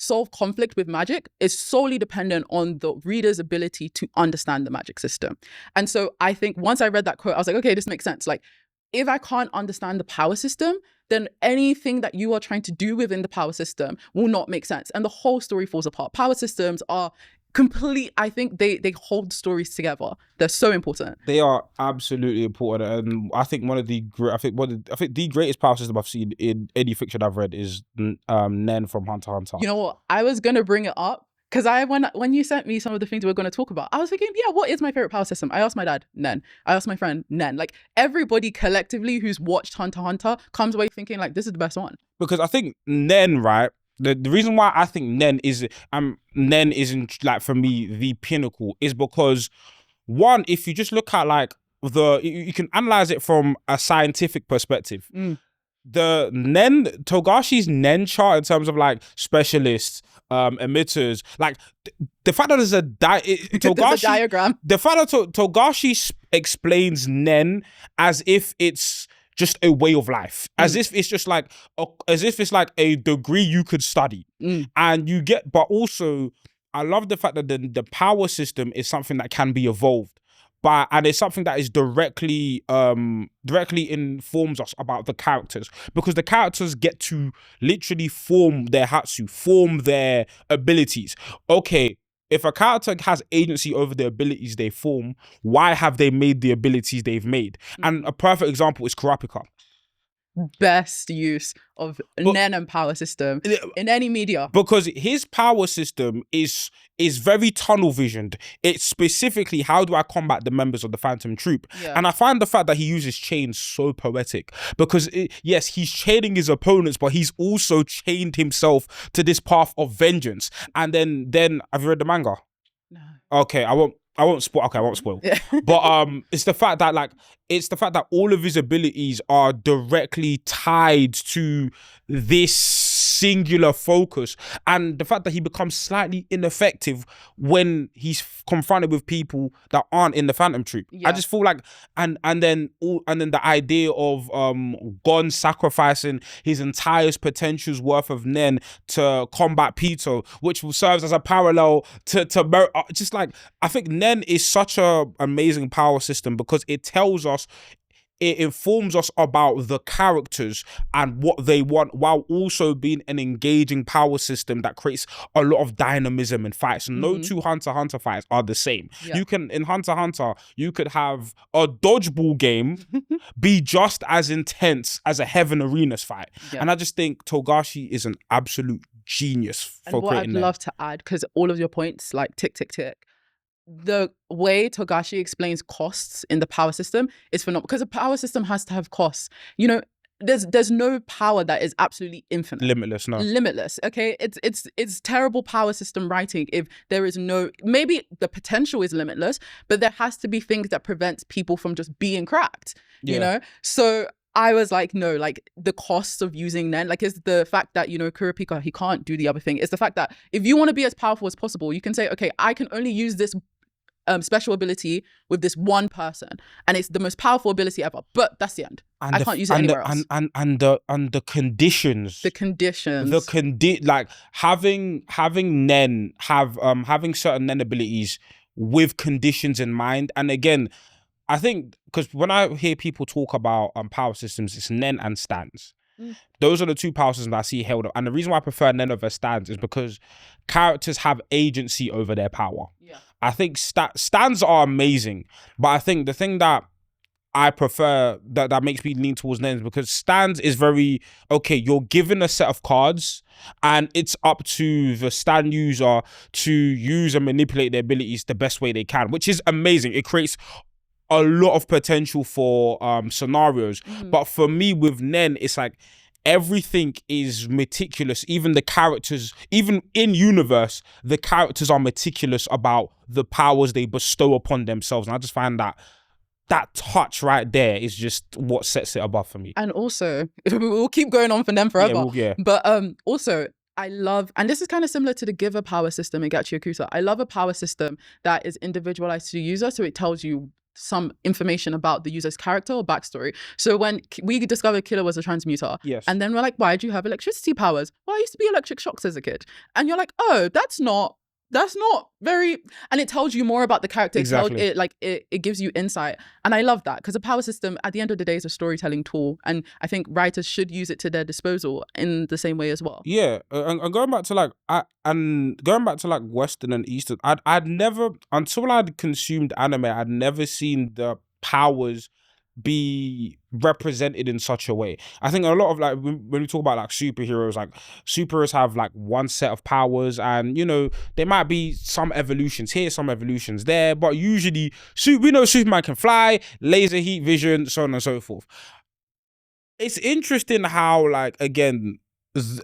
solve conflict with magic is solely dependent on the reader's ability to understand the magic system. And so I think once I read that quote, I was like, okay, this makes sense. Like, if I can't understand the power system, then anything that you are trying to do within the power system will not make sense. And the whole story falls apart. Power systems are complete. I think they hold stories together. They're so important. They are absolutely important, and I think the greatest power system I've seen in any fiction I've read is Nen from Hunter x Hunter. You know what? I was gonna bring it up because when you sent me some of the things we were going to talk about, I was thinking, yeah, what is my favorite power system? I asked my dad, Nen. I asked my friend, Nen. Like, everybody collectively who's watched Hunter x Hunter comes away thinking like, this is the best one. Because I think Nen, right? The reason why I think Nen isn't like, for me, the pinnacle is because, one, if you just look at like you can analyze it from a scientific perspective. The Togashi's Nen chart in terms of like specialists, emitters, like the fact that there's a diagram. The fact that Togashi explains Nen as if it's just a way of life, as if it's just like a degree you could study, and you get. But also, I love the fact that the power system is something that can be evolved, and it's something that is directly informs us about the characters, because the characters get to literally form their Hatsu, form their abilities. Okay, if a character has agency over the abilities they form, why have they made the abilities they've made? And a perfect example is Kurapika. Best use of Nen and power system in any media. Because his power system is very tunnel visioned. It's specifically, how do I combat the members of the Phantom Troop? Yeah. And I find the fact that he uses chains so poetic, because yes, he's chaining his opponents, but he's also chained himself to this path of vengeance. And then have you read the manga? No. Okay, I won't spoil. Okay, I won't spoil. Yeah. But it's the fact that all of his abilities are directly tied to this singular focus, and the fact that he becomes slightly ineffective when he's confronted with people that aren't in the Phantom Troop. Yeah. I just feel like, and then the idea of Gon sacrificing his entire potential's worth of Nen to combat Pito, which serves as a parallel to just like, I think Nen is such a amazing power system because it tells us, it informs us about the characters and what they want, while also being an engaging power system that creates a lot of dynamism in fights. No two Hunter x Hunter fights are the same. Yeah. In Hunter x Hunter, you could have a dodgeball game be just as intense as a Heaven Arenas fight. Yeah. And I just think Togashi is an absolute genius for creating that. I'd love to add, because all of your points, like tick, tick, tick, the way Togashi explains costs in the power system is phenomenal, because a power system has to have costs. You know, there's no power that is absolutely infinite. Limitless. Okay, it's terrible power system writing if there is no, maybe the potential is limitless, but there has to be things that prevents people from just being cracked. Yeah. You know, so I was like, no, like the costs of using Nen, like, is the fact that, you know, Kurapika, he can't do the other thing. It's the fact that if you want to be as powerful as possible, you can say, okay, I can only use this special ability with this one person, and it's the most powerful ability ever, but that's the end. And I can't use it anywhere else. And the conditions. Like having Nen having certain Nen abilities with conditions in mind. And again, I think, because when I hear people talk about power systems, it's Nen and stands. Those are the two power systems that I see held up. And the reason why I prefer Nen over stands is because characters have agency over their power. Yeah. I think stands are amazing, but I think the thing that I prefer, that makes me lean towards Nen, is because stands is very, okay, you're given a set of cards and it's up to the stand user to use and manipulate their abilities the best way they can, which is amazing. It creates a lot of potential for scenarios. But for me with Nen, it's like, everything is meticulous. Even the characters, even in universe, the characters are meticulous about the powers they bestow upon themselves. And I just find that touch right there is just what sets it above for me. And also, we'll keep going on for them forever. Yeah. But also, I love, and this is kind of similar to the giver power system in Gachi Yakuza. I love a power system that is individualized to the user, so it tells you some information about the user's character or backstory. So when we discovered Killer was a transmuter, yes, and then we're like, why do you have electricity powers? Well, I used to be electric shocks as a kid. And you're like, oh, that's not very, and it tells you more about the character. Exactly. It gives you insight. And I love that, because a power system at the end of the day is a storytelling tool. And I think writers should use it to their disposal in the same way as well. Yeah. And going back to like Western and Eastern, I'd never, until I'd consumed anime, I'd never seen the powers be represented in such a way. I think a lot of like when we talk about like superheroes have like one set of powers, and you know there might be some evolutions here, some evolutions there, but usually we know Superman can fly, laser heat vision, so on and so forth. It's interesting how, like, again, let's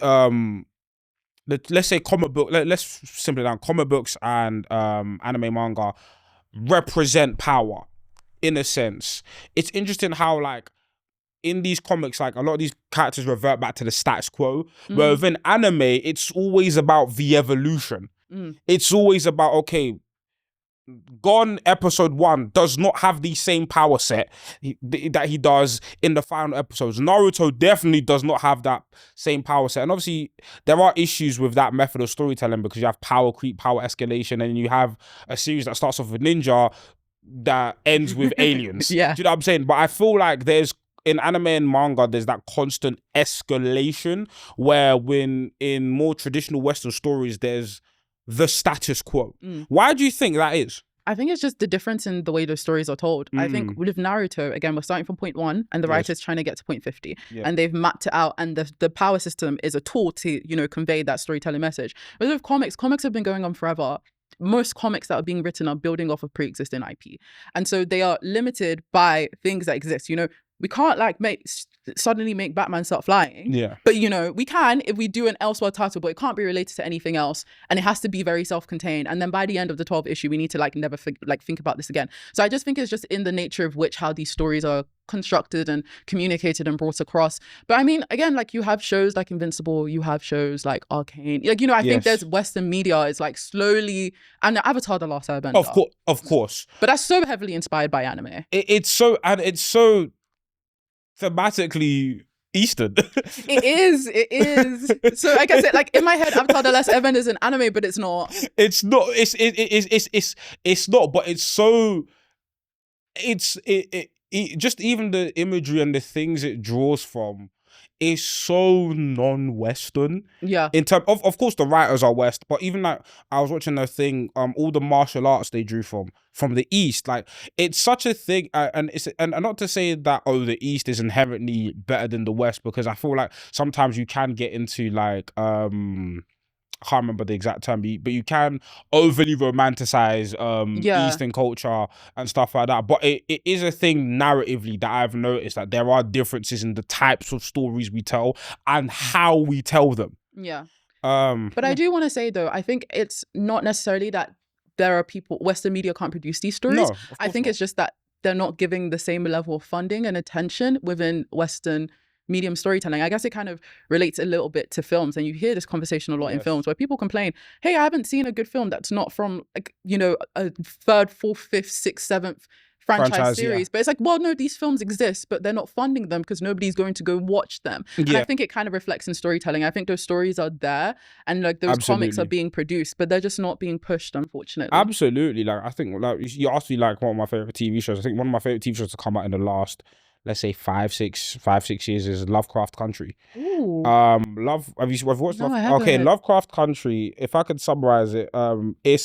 say comic book, let's simplify down, comic books and anime manga represent power in a sense. It's interesting how, like, in these comics, like, a lot of these characters revert back to the status quo, where within anime, it's always about the evolution. It's always about, okay, Gon episode 1 does not have the same power set that he does in the final episodes. Naruto definitely does not have that same power set. And obviously, there are issues with that method of storytelling, because you have power creep, power escalation, and you have a series that starts off with ninja that ends with aliens. Yeah. Do you know what I'm saying? But I feel like in anime and manga, there's that constant escalation, where when in more traditional Western stories, there's the status quo. Why do you think that is? I think it's just the difference in the way those stories are told. I think with Naruto, again, we're starting from point 1 and the writer's trying to get to point 50. Yeah. And they've mapped it out, and the power system is a tool to, you know, convey that storytelling message. But with comics have been going on forever. Most comics that are being written are building off of pre-existing IP. And so they are limited by things that exist. You know, we can't like suddenly make Batman start flying. Yeah. But, you know, we can if we do an elsewhere title, but it can't be related to anything else. And it has to be very self-contained. And then by the end of the 12th issue, we need to like never think about this again. So I just think it's just in the nature of which how these stories are constructed and communicated and brought across. But I mean, again, like you have shows like Invincible, you have shows like Arcane. Like, you know, I think there's Western media is like slowly, and Avatar: The Last Airbender. Of course. But that's so heavily inspired by anime. It's so thematically Eastern. It is. So like I said, like in my head, Avatar: The Last Airbender is an anime, but it's not. It's not. It's not. But it's so. Just even the imagery and the things it draws from is so non-Western. Yeah. In terms of course, the writers are West, but even like I was watching a thing, all the martial arts they drew from the East, like it's such a thing, and not to say that the East is inherently better than the West, because I feel like sometimes you can get into like I can't remember the exact term, but you can overly romanticize Eastern culture and stuff like that. But it is a thing narratively that I've noticed that there are differences in the types of stories we tell and how we tell them. Yeah. But I do want to say though, I think it's not necessarily that there are people, Western media can't produce these stories. No, I think it's just that they're not giving the same level of funding and attention within Western medium storytelling. I guess it kind of relates a little bit to films, and you hear this conversation a lot in films where people complain, hey, I haven't seen a good film that's not from, like, you know, a 3rd, 4th, 5th, 6th, 7th franchise series. But it's like, well, no, these films exist, but they're not funding them because nobody's going to go watch them. And I think it kind of reflects in storytelling. I think those stories are there, and like those comics are being produced, but they're just not being pushed, unfortunately. Absolutely. Like, I think, like, you asked me like one of my favorite TV shows. I think one of my favorite TV shows to come out in the last, let's say 5-6 years is Lovecraft Country. Ooh. Have you watched Lovecraft Country, if I could summarize it, it's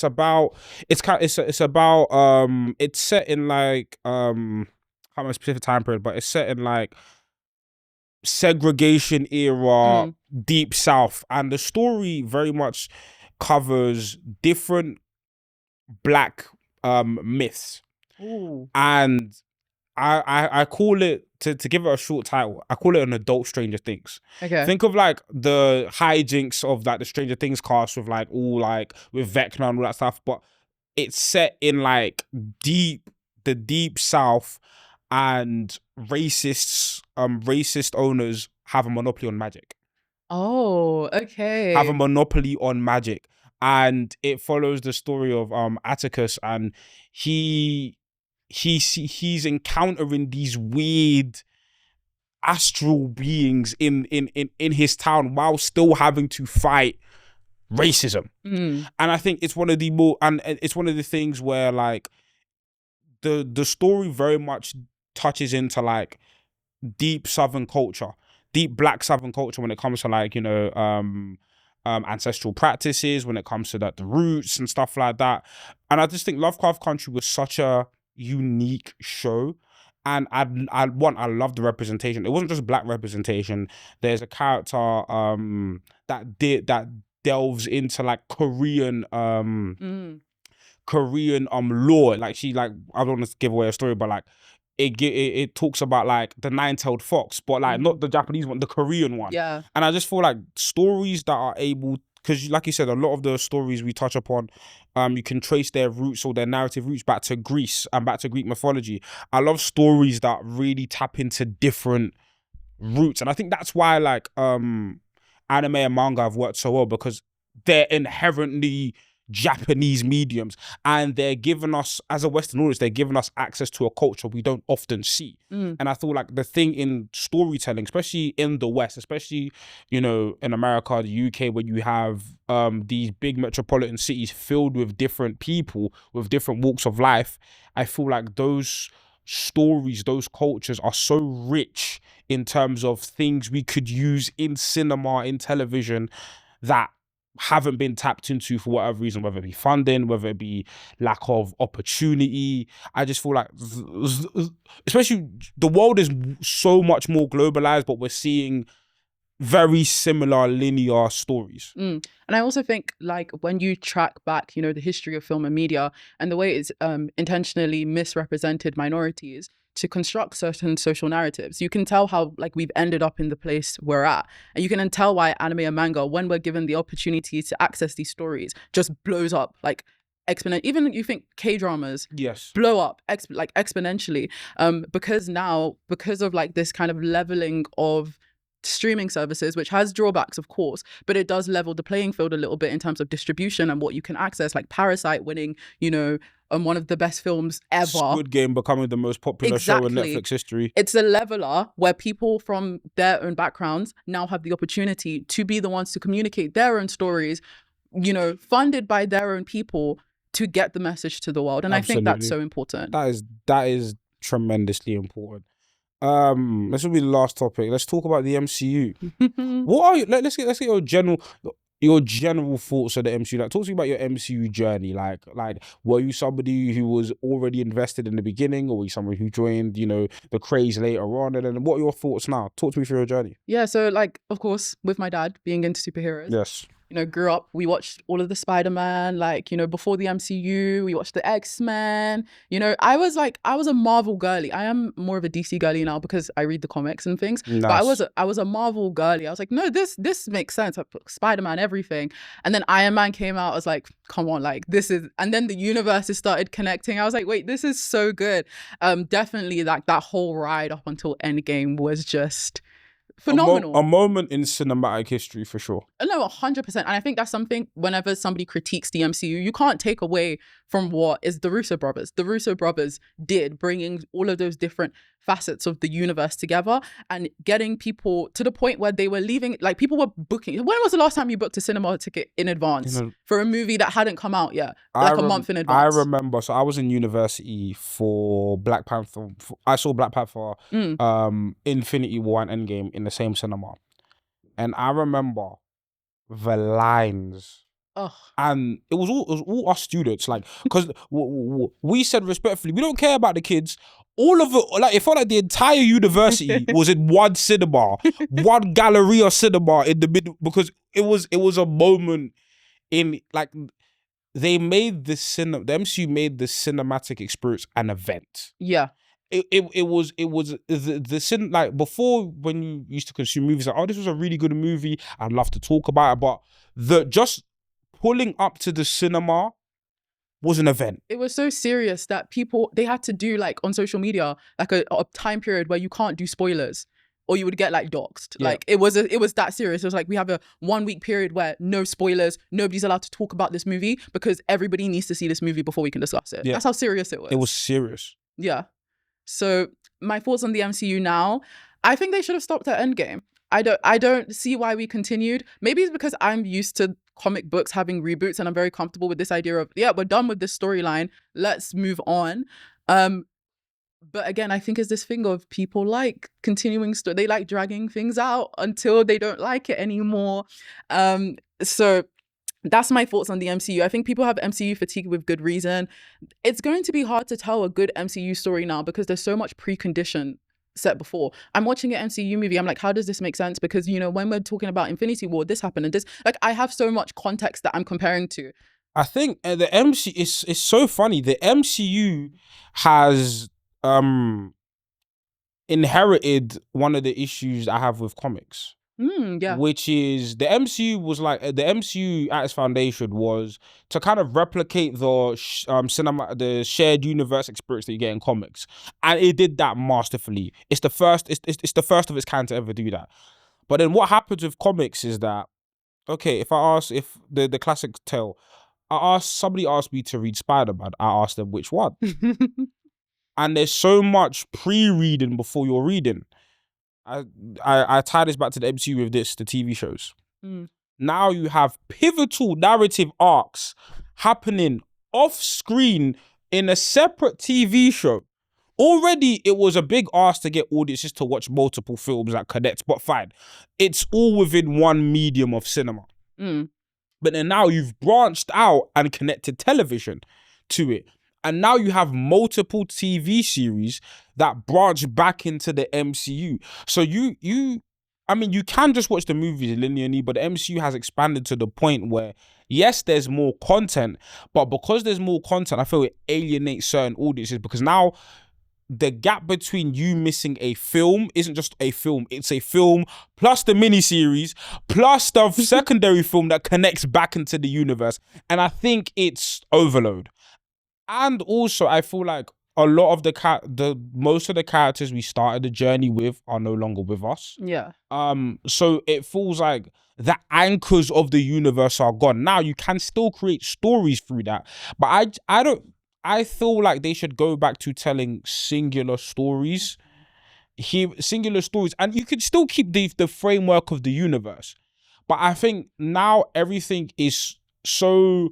set in like I can't remember a specific time period, but it's set in like segregation era, Deep South, and the story very much covers different Black myths. Ooh. And I call it, to give it a short title, I call it an adult Stranger Things. Okay. Think of like the hijinks of like the Stranger Things cast with like all like with Vecna and all that stuff, but it's set in like the deep south, and racist owners have a monopoly on magic. Oh, okay. Have a monopoly on magic. And it follows the story of Atticus, and he's encountering these weird astral beings in his town while still having to fight racism. And I think it's one of the things where like the story very much touches into like deep Southern culture, deep Black Southern culture, when it comes to like, you know, ancestral practices, when it comes to that, the roots and stuff like that. And I just think Lovecraft Country was such a unique show. And I love the representation. It wasn't just Black representation. There's a character that delves into like Korean lore. Like she, like, I don't want to give away a story, but like it talks about like the nine-tailed fox, but like not the Japanese one, the Korean one. Yeah. And I just feel like stories that are able, because like you said, a lot of the stories we touch upon, you can trace their roots or their narrative roots back to Greece and back to Greek mythology. I love stories that really tap into different roots. And I think that's why like anime and manga have worked so well, because they're inherently Japanese mediums, and they're giving us, as a Western audience, they're giving us access to a culture we don't often see. And I feel like the thing in storytelling, especially in the West, especially, you know, in America, the UK, where you have these big metropolitan cities filled with different people with different walks of life, I feel like those stories, those cultures are so rich in terms of things we could use in cinema, in television, that haven't been tapped into for whatever reason, whether it be funding, whether it be lack of opportunity. I just feel like, especially, the world is so much more globalized, but we're seeing very similar linear stories. And I also think like when you track back, you know, the history of film and media and the way it's intentionally misrepresented minorities to construct certain social narratives, you can tell how like we've ended up in the place we're at. And you can then tell why anime and manga, when we're given the opportunity to access these stories, just blows up like exponentially. Even you think K-dramas blow up exponentially, because of like this kind of leveling of streaming services, which has drawbacks, of course, but it does level the playing field a little bit in terms of distribution and what you can access, like Parasite winning, you know, one of the best films ever. Squid Game becoming the most popular show in Netflix history. It's a leveler where people from their own backgrounds now have the opportunity to be the ones to communicate their own stories, you know, funded by their own people to get the message to the world. And Absolutely. I think that's so important. That is tremendously important. This will be the last topic. Let's talk about the MCU. What are you? Let's get your general thoughts of the MCU. Like, talk to me about your MCU journey. Like, were you somebody who was already invested in the beginning, or were you somebody who joined, you know, the craze later on? And then what are your thoughts now? Talk to me through your journey. Yeah, so like, of course, with my dad being into superheroes. Yes. You know, grew up, we watched all of the Spider-Man, like, you know, before the MCU, we watched the X-Men. You know, I was a Marvel girly. I am more of a DC girly now because I read the comics and things. Nice. But I was a Marvel girly. I was like, no, this makes sense. I put Spider-Man, everything. And then Iron Man came out. I was like, come on, like this is, and then the universes started connecting. I was like, wait, this is so good. Definitely like that whole ride up until Endgame was just phenomenal. A moment in cinematic history for sure. No, 100%. And I think that's something, whenever somebody critiques the MCU, you can't take away from what is the Russo brothers. The Russo brothers did, bringing all of those different facets of the universe together and getting people to the point where they were leaving, like people were booking. When was the last time you booked a cinema ticket in advance for a movie that hadn't come out yet? Like a month in advance. I remember, so I was in university for Black Panther. I saw Black Panther, Infinity War and Endgame in the same cinema. And I remember the lines. And it was all us students, like, because we said respectfully, we don't care about the kids. All of it, like, it felt like the entire university was in one cinema, one Galleria cinema in the middle, because it was a moment in, like, the MCU made the cinematic experience an event. Yeah. it was the like before, when you used to consume movies, like, oh, this was a really good movie, I'd love to talk about it, but the just pulling up to the cinema was an event. It was so serious that they had to do like on social media like a time period where you can't do spoilers or you would get like doxxed. Yeah. Like it was that serious. It was like we have a 1 week period where no spoilers, nobody's allowed to talk about this movie because everybody needs to see this movie before we can discuss it. Yeah. That's how serious it was. It was serious. Yeah. So my thoughts on the MCU now, I think they should have stopped at Endgame. I don't see why we continued. Maybe it's because I'm used to comic books having reboots and I'm very comfortable with this idea of, yeah, we're done with this storyline, let's move on. But again, I think it's this thing of people like continuing they like dragging things out until they don't like it anymore. So that's my thoughts on the MCU. I think people have MCU fatigue with good reason. It's going to be hard to tell a good MCU story now because there's so much precondition set before. I'm watching an MCU movie, I'm like, how does this make sense? Because, you know, when we're talking about Infinity War, this happened and this, like, I have so much context that I'm comparing to. I think the MCU is so funny. The MCU has inherited one of the issues I have with comics. Yeah. Which is the MCU was like the MCU at its foundation was to kind of replicate the the shared universe experience that you get in comics, and it did that masterfully. It's the first. It's the first of its kind to ever do that. But then what happens with comics is that, okay, if the classic tale, somebody asked me to read Spider-Man, I asked them which one, and there's so much pre-reading before you're reading. I tie this back to the MCU with the TV shows. Now you have pivotal narrative arcs happening off screen in a separate TV show. Already, it was a big ask to get audiences to watch multiple films that connect, but fine. It's all within one medium of cinema. But then now you've branched out and connected television to it. And now you have multiple TV series that branch back into the MCU. So I mean, you can just watch the movies linearly, but the MCU has expanded to the point where, yes, there's more content, but because there's more content, I feel it alienates certain audiences because now the gap between you missing a film isn't just a film, it's a film plus the miniseries plus the secondary film that connects back into the universe. And I think it's overload. And also, I feel like a lot of most of the characters we started the journey with are no longer with us. Yeah. So it feels like the anchors of the universe are gone. Now you can still create stories through that, but I feel like they should go back to telling singular stories. And you could still keep the framework of the universe. But I think now everything is so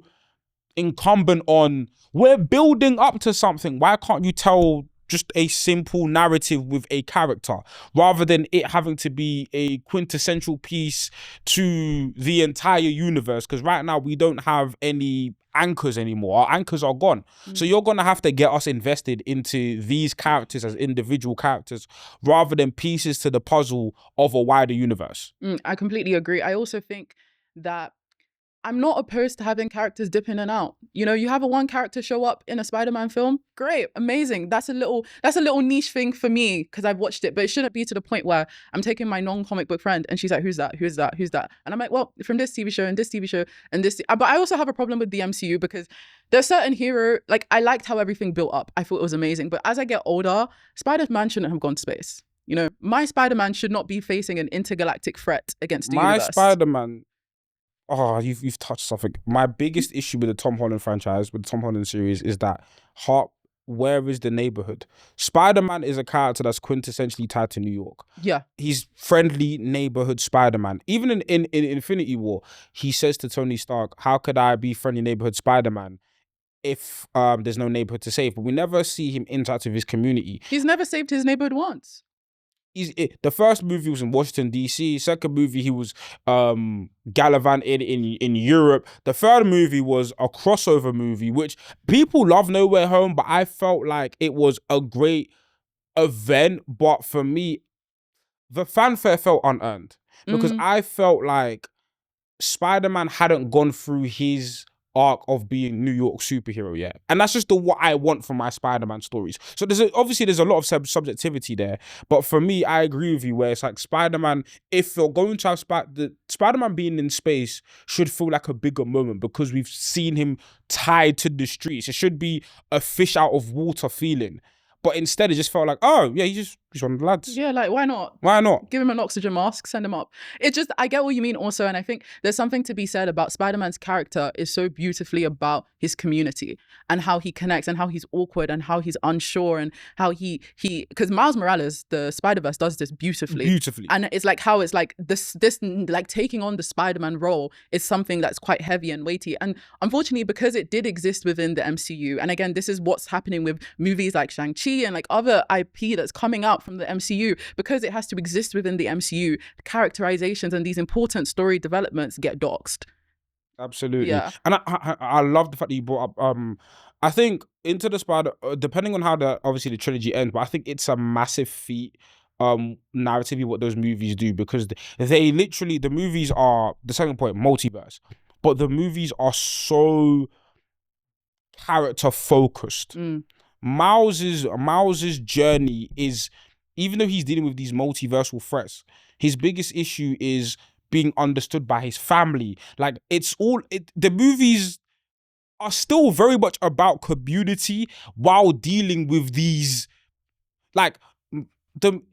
incumbent on, we're building up to something. Why can't you tell just a simple narrative with a character rather than it having to be a quintessential piece to the entire universe? Because right now we don't have any anchors anymore. Our anchors are gone. So you're going to have to get us invested into these characters as individual characters rather than pieces to the puzzle of a wider universe. I completely agree. I also think that I'm not opposed to having characters dip in and out. You know, you have one character show up in a Spider-Man film. Great, amazing. That's a little niche thing for me because I've watched it, but it shouldn't be to the point where I'm taking my non-comic book friend and she's like, who's that? Who's that? Who's that? And I'm like, well, from this TV show and this TV show and this. But I also have a problem with the MCU because there's certain hero, like I liked how everything built up. I thought it was amazing. But as I get older, Spider-Man shouldn't have gone to space. You know, my Spider-Man should not be facing an intergalactic threat against the universe. My Spider-Man, oh, you've touched something. My biggest issue with the Tom Holland franchise, with the Tom Holland series, is that where is the neighborhood? Spider-Man is a character that's quintessentially tied to New York. Yeah. He's friendly neighborhood Spider-Man. Even in Infinity War, he says to Tony Stark, how could I be friendly neighborhood Spider-Man if there's no neighborhood to save? But we never see him interact with his community. He's never saved his neighborhood once. The first movie was in Washington, D.C. Second movie, he was gallivanting in Europe. The third movie was a crossover movie, which people love No Way Home, but I felt like it was a great event. But for me, the fanfare felt unearned because I felt like Spider-Man hadn't gone through his arc of being New York superhero yet. And that's just what I want from my Spider-Man stories. So obviously there's a lot of subjectivity there, but for me, I agree with you where it's like Spider-Man, if you're going to have the Spider-Man being in space should feel like a bigger moment because we've seen him tied to the streets. It should be a fish out of water feeling. But instead, it just felt like, oh, yeah, he's one of the lads. Yeah, like, why not? Why not? Give him an oxygen mask, send him up. It just, I get what you mean also. And I think there's something to be said about Spider-Man's character is so beautifully about his community and how he connects and how he's awkward and how he's unsure and how because Miles Morales, the Spider-Verse, does this beautifully. Beautifully. And it's like how it's like this like taking on the Spider-Man role is something that's quite heavy and weighty. And unfortunately, because it did exist within the MCU, and again, this is what's happening with movies like Shang-Chi and like other IP that's coming out from the MCU, because it has to exist within the MCU, characterizations and these important story developments get doxed. Absolutely. Yeah. And I love the fact that you brought up I think Into the Spider, depending on how obviously the trilogy ends, but I think it's a massive feat narratively what those movies do, because they literally, the movies are the second point, multiverse, but the movies are so character focused. Miles's journey is, even though he's dealing with these multiversal threats, his biggest issue is being understood by his family. Like, the movies are still very much about community while dealing with these, like,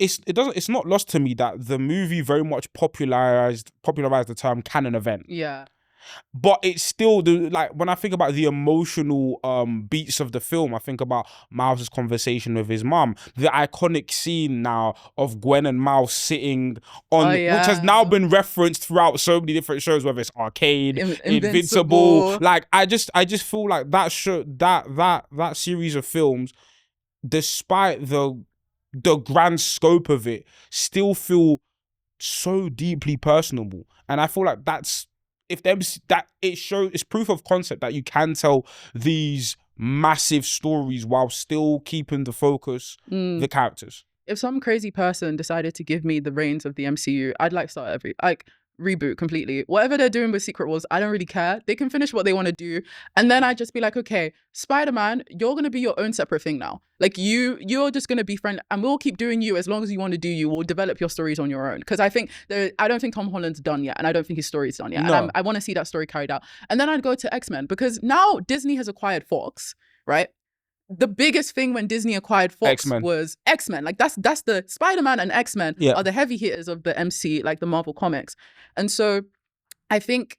it's not lost to me that the movie very much popularized the term canon event. Yeah. But it's still like, when I think about the emotional beats of the film, I think about Miles' conversation with his mom, the iconic scene now of Gwen and Miles sitting on, which has now been referenced throughout so many different shows, whether it's Arcade, Invincible. Like, I just feel like that show, that series of films, despite the grand scope of it, still feel so deeply personable. And I feel like that's, it's proof of concept that you can tell these massive stories while still keeping the focus, the characters. If some crazy person decided to give me the reins of the MCU, I'd like start reboot completely. Whatever they're doing with Secret Wars, I don't really care. They can finish what they want to do. And then I'd just be like, okay, Spider-Man, you're going to be your own separate thing now. Like, you're just going to be friend, and we'll keep doing you as long as you want to do you. We'll develop your stories on your own. Because I don't think Tom Holland's done yet, and I don't think his story's done yet. No. And I want to see that story carried out. And then I'd go to X-Men, because now Disney has acquired Fox, right? The biggest thing when Disney acquired Fox was X-Men. Like, that's the Spider-Man and X-Men are the heavy hitters of the MC, like the Marvel comics. And so I think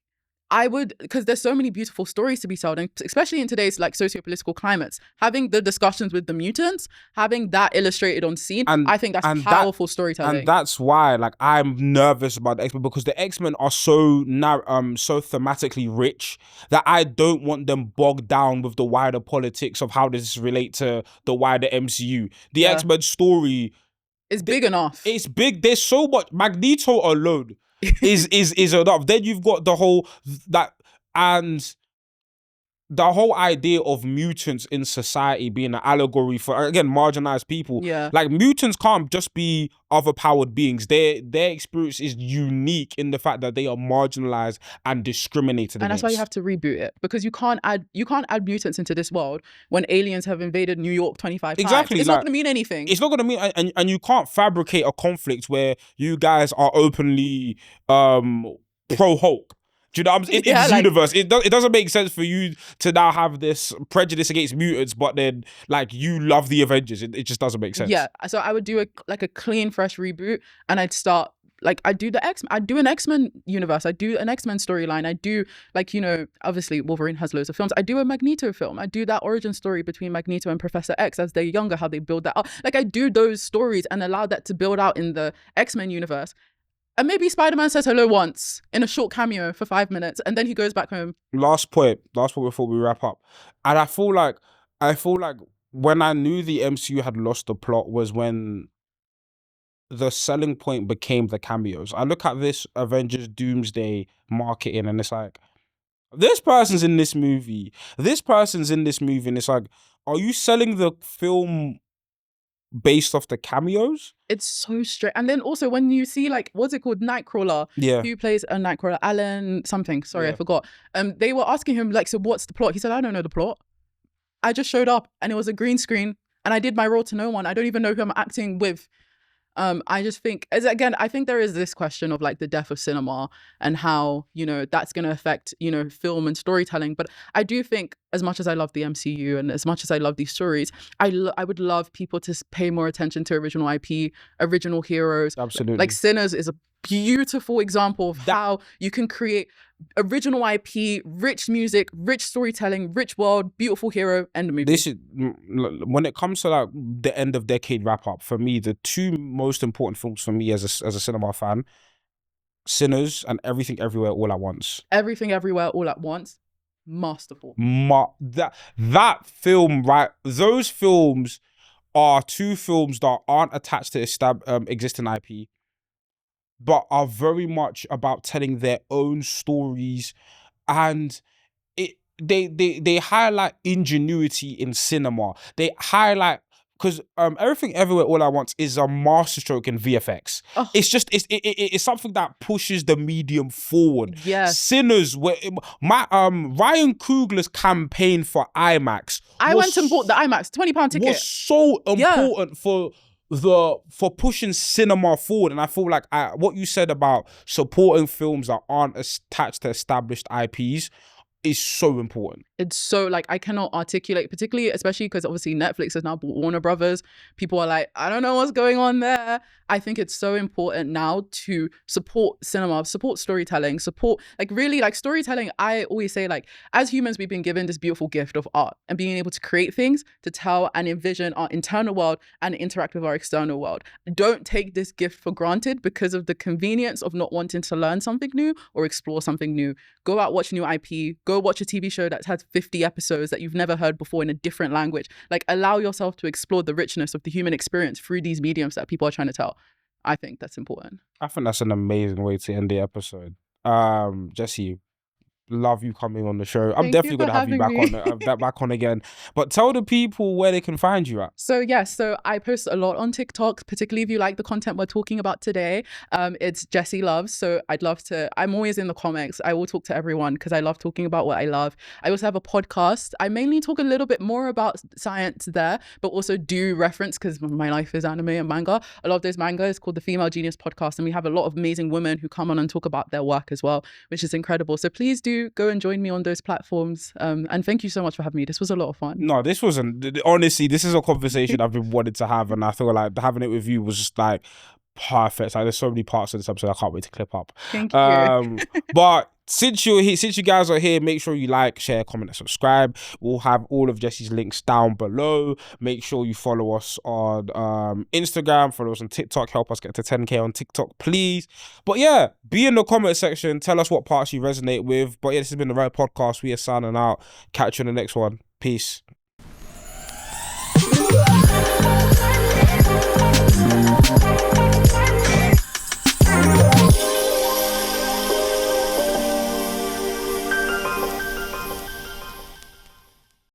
I would, because there's so many beautiful stories to be told, and especially in today's like socio-political climates, having the discussions with the mutants, having that illustrated on scene, I think that's powerful storytelling. And that's why, like, I'm nervous about the X-Men, because the X-Men are so thematically rich that I don't want them bogged down with the wider politics of how this relate to the wider MCU. The X-Men story is big enough. It's big. There's so much. Magneto alone is enough. Then you've got the whole the whole idea of mutants in society being an allegory for, again, marginalized people. Yeah. Like, mutants can't just be overpowered beings. Their experience is unique in the fact that they are marginalized and discriminated against. And that's why you have to reboot it, because you can't add mutants into this world when aliens have invaded New York 25 times. Exactly. It's not going to mean anything. It's not going to mean, and you can't fabricate a conflict where you guys are openly pro-Hulk. Do you know what I'm saying? In this universe, it doesn't make sense for you to now have this prejudice against mutants, but then, like, you love the Avengers. It just doesn't make sense. Yeah, so I would do a clean, fresh reboot, and I'd start, like, I'd do an X-Men universe. I'd do an X-Men storyline. I do, like, you know, obviously Wolverine has loads of films. I do a Magneto film. I do that origin story between Magneto and Professor X as they're younger, how they build that up. Like, I do those stories and allow that to build out in the X-Men universe. And maybe Spider-Man says hello once in a short cameo for 5 minutes, and then he goes back home. Last point before we wrap up. And I feel like when I knew the MCU had lost the plot was when the selling point became the cameos. I look at this Avengers Doomsday marketing, and it's like, this person's in this movie, and it's like, are you selling the film based off the cameos. It's so straight. And then also when you see like, what's it called? Nightcrawler. Yeah. Who plays a Nightcrawler? Alan something. Sorry, I forgot. They were asking him like, so what's the plot? He said, I don't know the plot. I just showed up and it was a green screen and I did my role to no one. I don't even know who I'm acting with. I just think, I think there is this question of like the death of cinema and how, you know, that's going to affect, you know, film and storytelling. But I do think, as much as I love the MCU and as much as I love these stories, I would love people to pay more attention to original IP, original heroes. Absolutely. Like Sinners is a beautiful example of how you can create original IP, rich music, rich storytelling, rich world, beautiful hero, end of movie. This is, when it comes to like the end of decade wrap up, for me, the two most important films for me as a cinema fan, Sinners and Everything Everywhere All at Once. Everything Everywhere All at Once, masterful. That film, right? Those films are two films that aren't attached to existing IP, but are very much about telling their own stories, and they highlight ingenuity in cinema. They highlight, because Everything Everywhere All at Once is a masterstroke in VFX. Oh. It's just it's something that pushes the medium forward. Yes. Sinners, where Ryan Coogler's campaign for IMAX. I went and bought the IMAX £20 ticket. Was so important for pushing cinema forward. And I feel like what you said about supporting films that aren't attached to established IPs is so important. It's so, like, I cannot articulate, particularly, especially because obviously Netflix has now bought Warner Brothers. People are like, I don't know what's going on there. I think it's so important now to support cinema, support storytelling, support, like, really, like, storytelling. I always say, like, as humans, we've been given this beautiful gift of art and being able to create things to tell and envision our internal world and interact with our external world. Don't take this gift for granted because of the convenience of not wanting to learn something new or explore something new. Go out, watch new IP, go watch a TV show that has 50 episodes that you've never heard before in a different language. Like, allow yourself to explore the richness of the human experience through these mediums that people are trying to tell. I think that's important. I think that's an amazing way to end the episode. Jesi, love you coming on the show. I'm definitely going to have you back on again. But tell the people where they can find you at. So so I post a lot on TikTok, particularly if you like the content we're talking about today. It's Jesi Loves. So I'm always in the comics. I will talk to everyone because I love talking about what I love. I also have a podcast. I mainly talk a little bit more about science there, but also do reference, because my life is anime and manga. A lot of those manga is called the Female Genius Podcast. And we have a lot of amazing women who come on and talk about their work as well, which is incredible. So please do go and join me on those platforms. And thank you so much for having me. This was a lot of fun. No, this wasn't. Honestly, this is a conversation I've been wanting to have, and I feel like having it with you was just like perfect. Like, there's so many parts of this episode I can't wait to clip up. Thank you. But since you're here, since you guys are here, make sure you like, share, comment, and subscribe. We'll have all of Jesi's links down below. Make sure you follow us on Instagram, follow us on TikTok, help us get to 10K on TikTok, please. But yeah, be in the comment section, tell us what parts you resonate with. But yeah, this has been the Right Podcast. We are signing out. Catch you in the next one. Peace.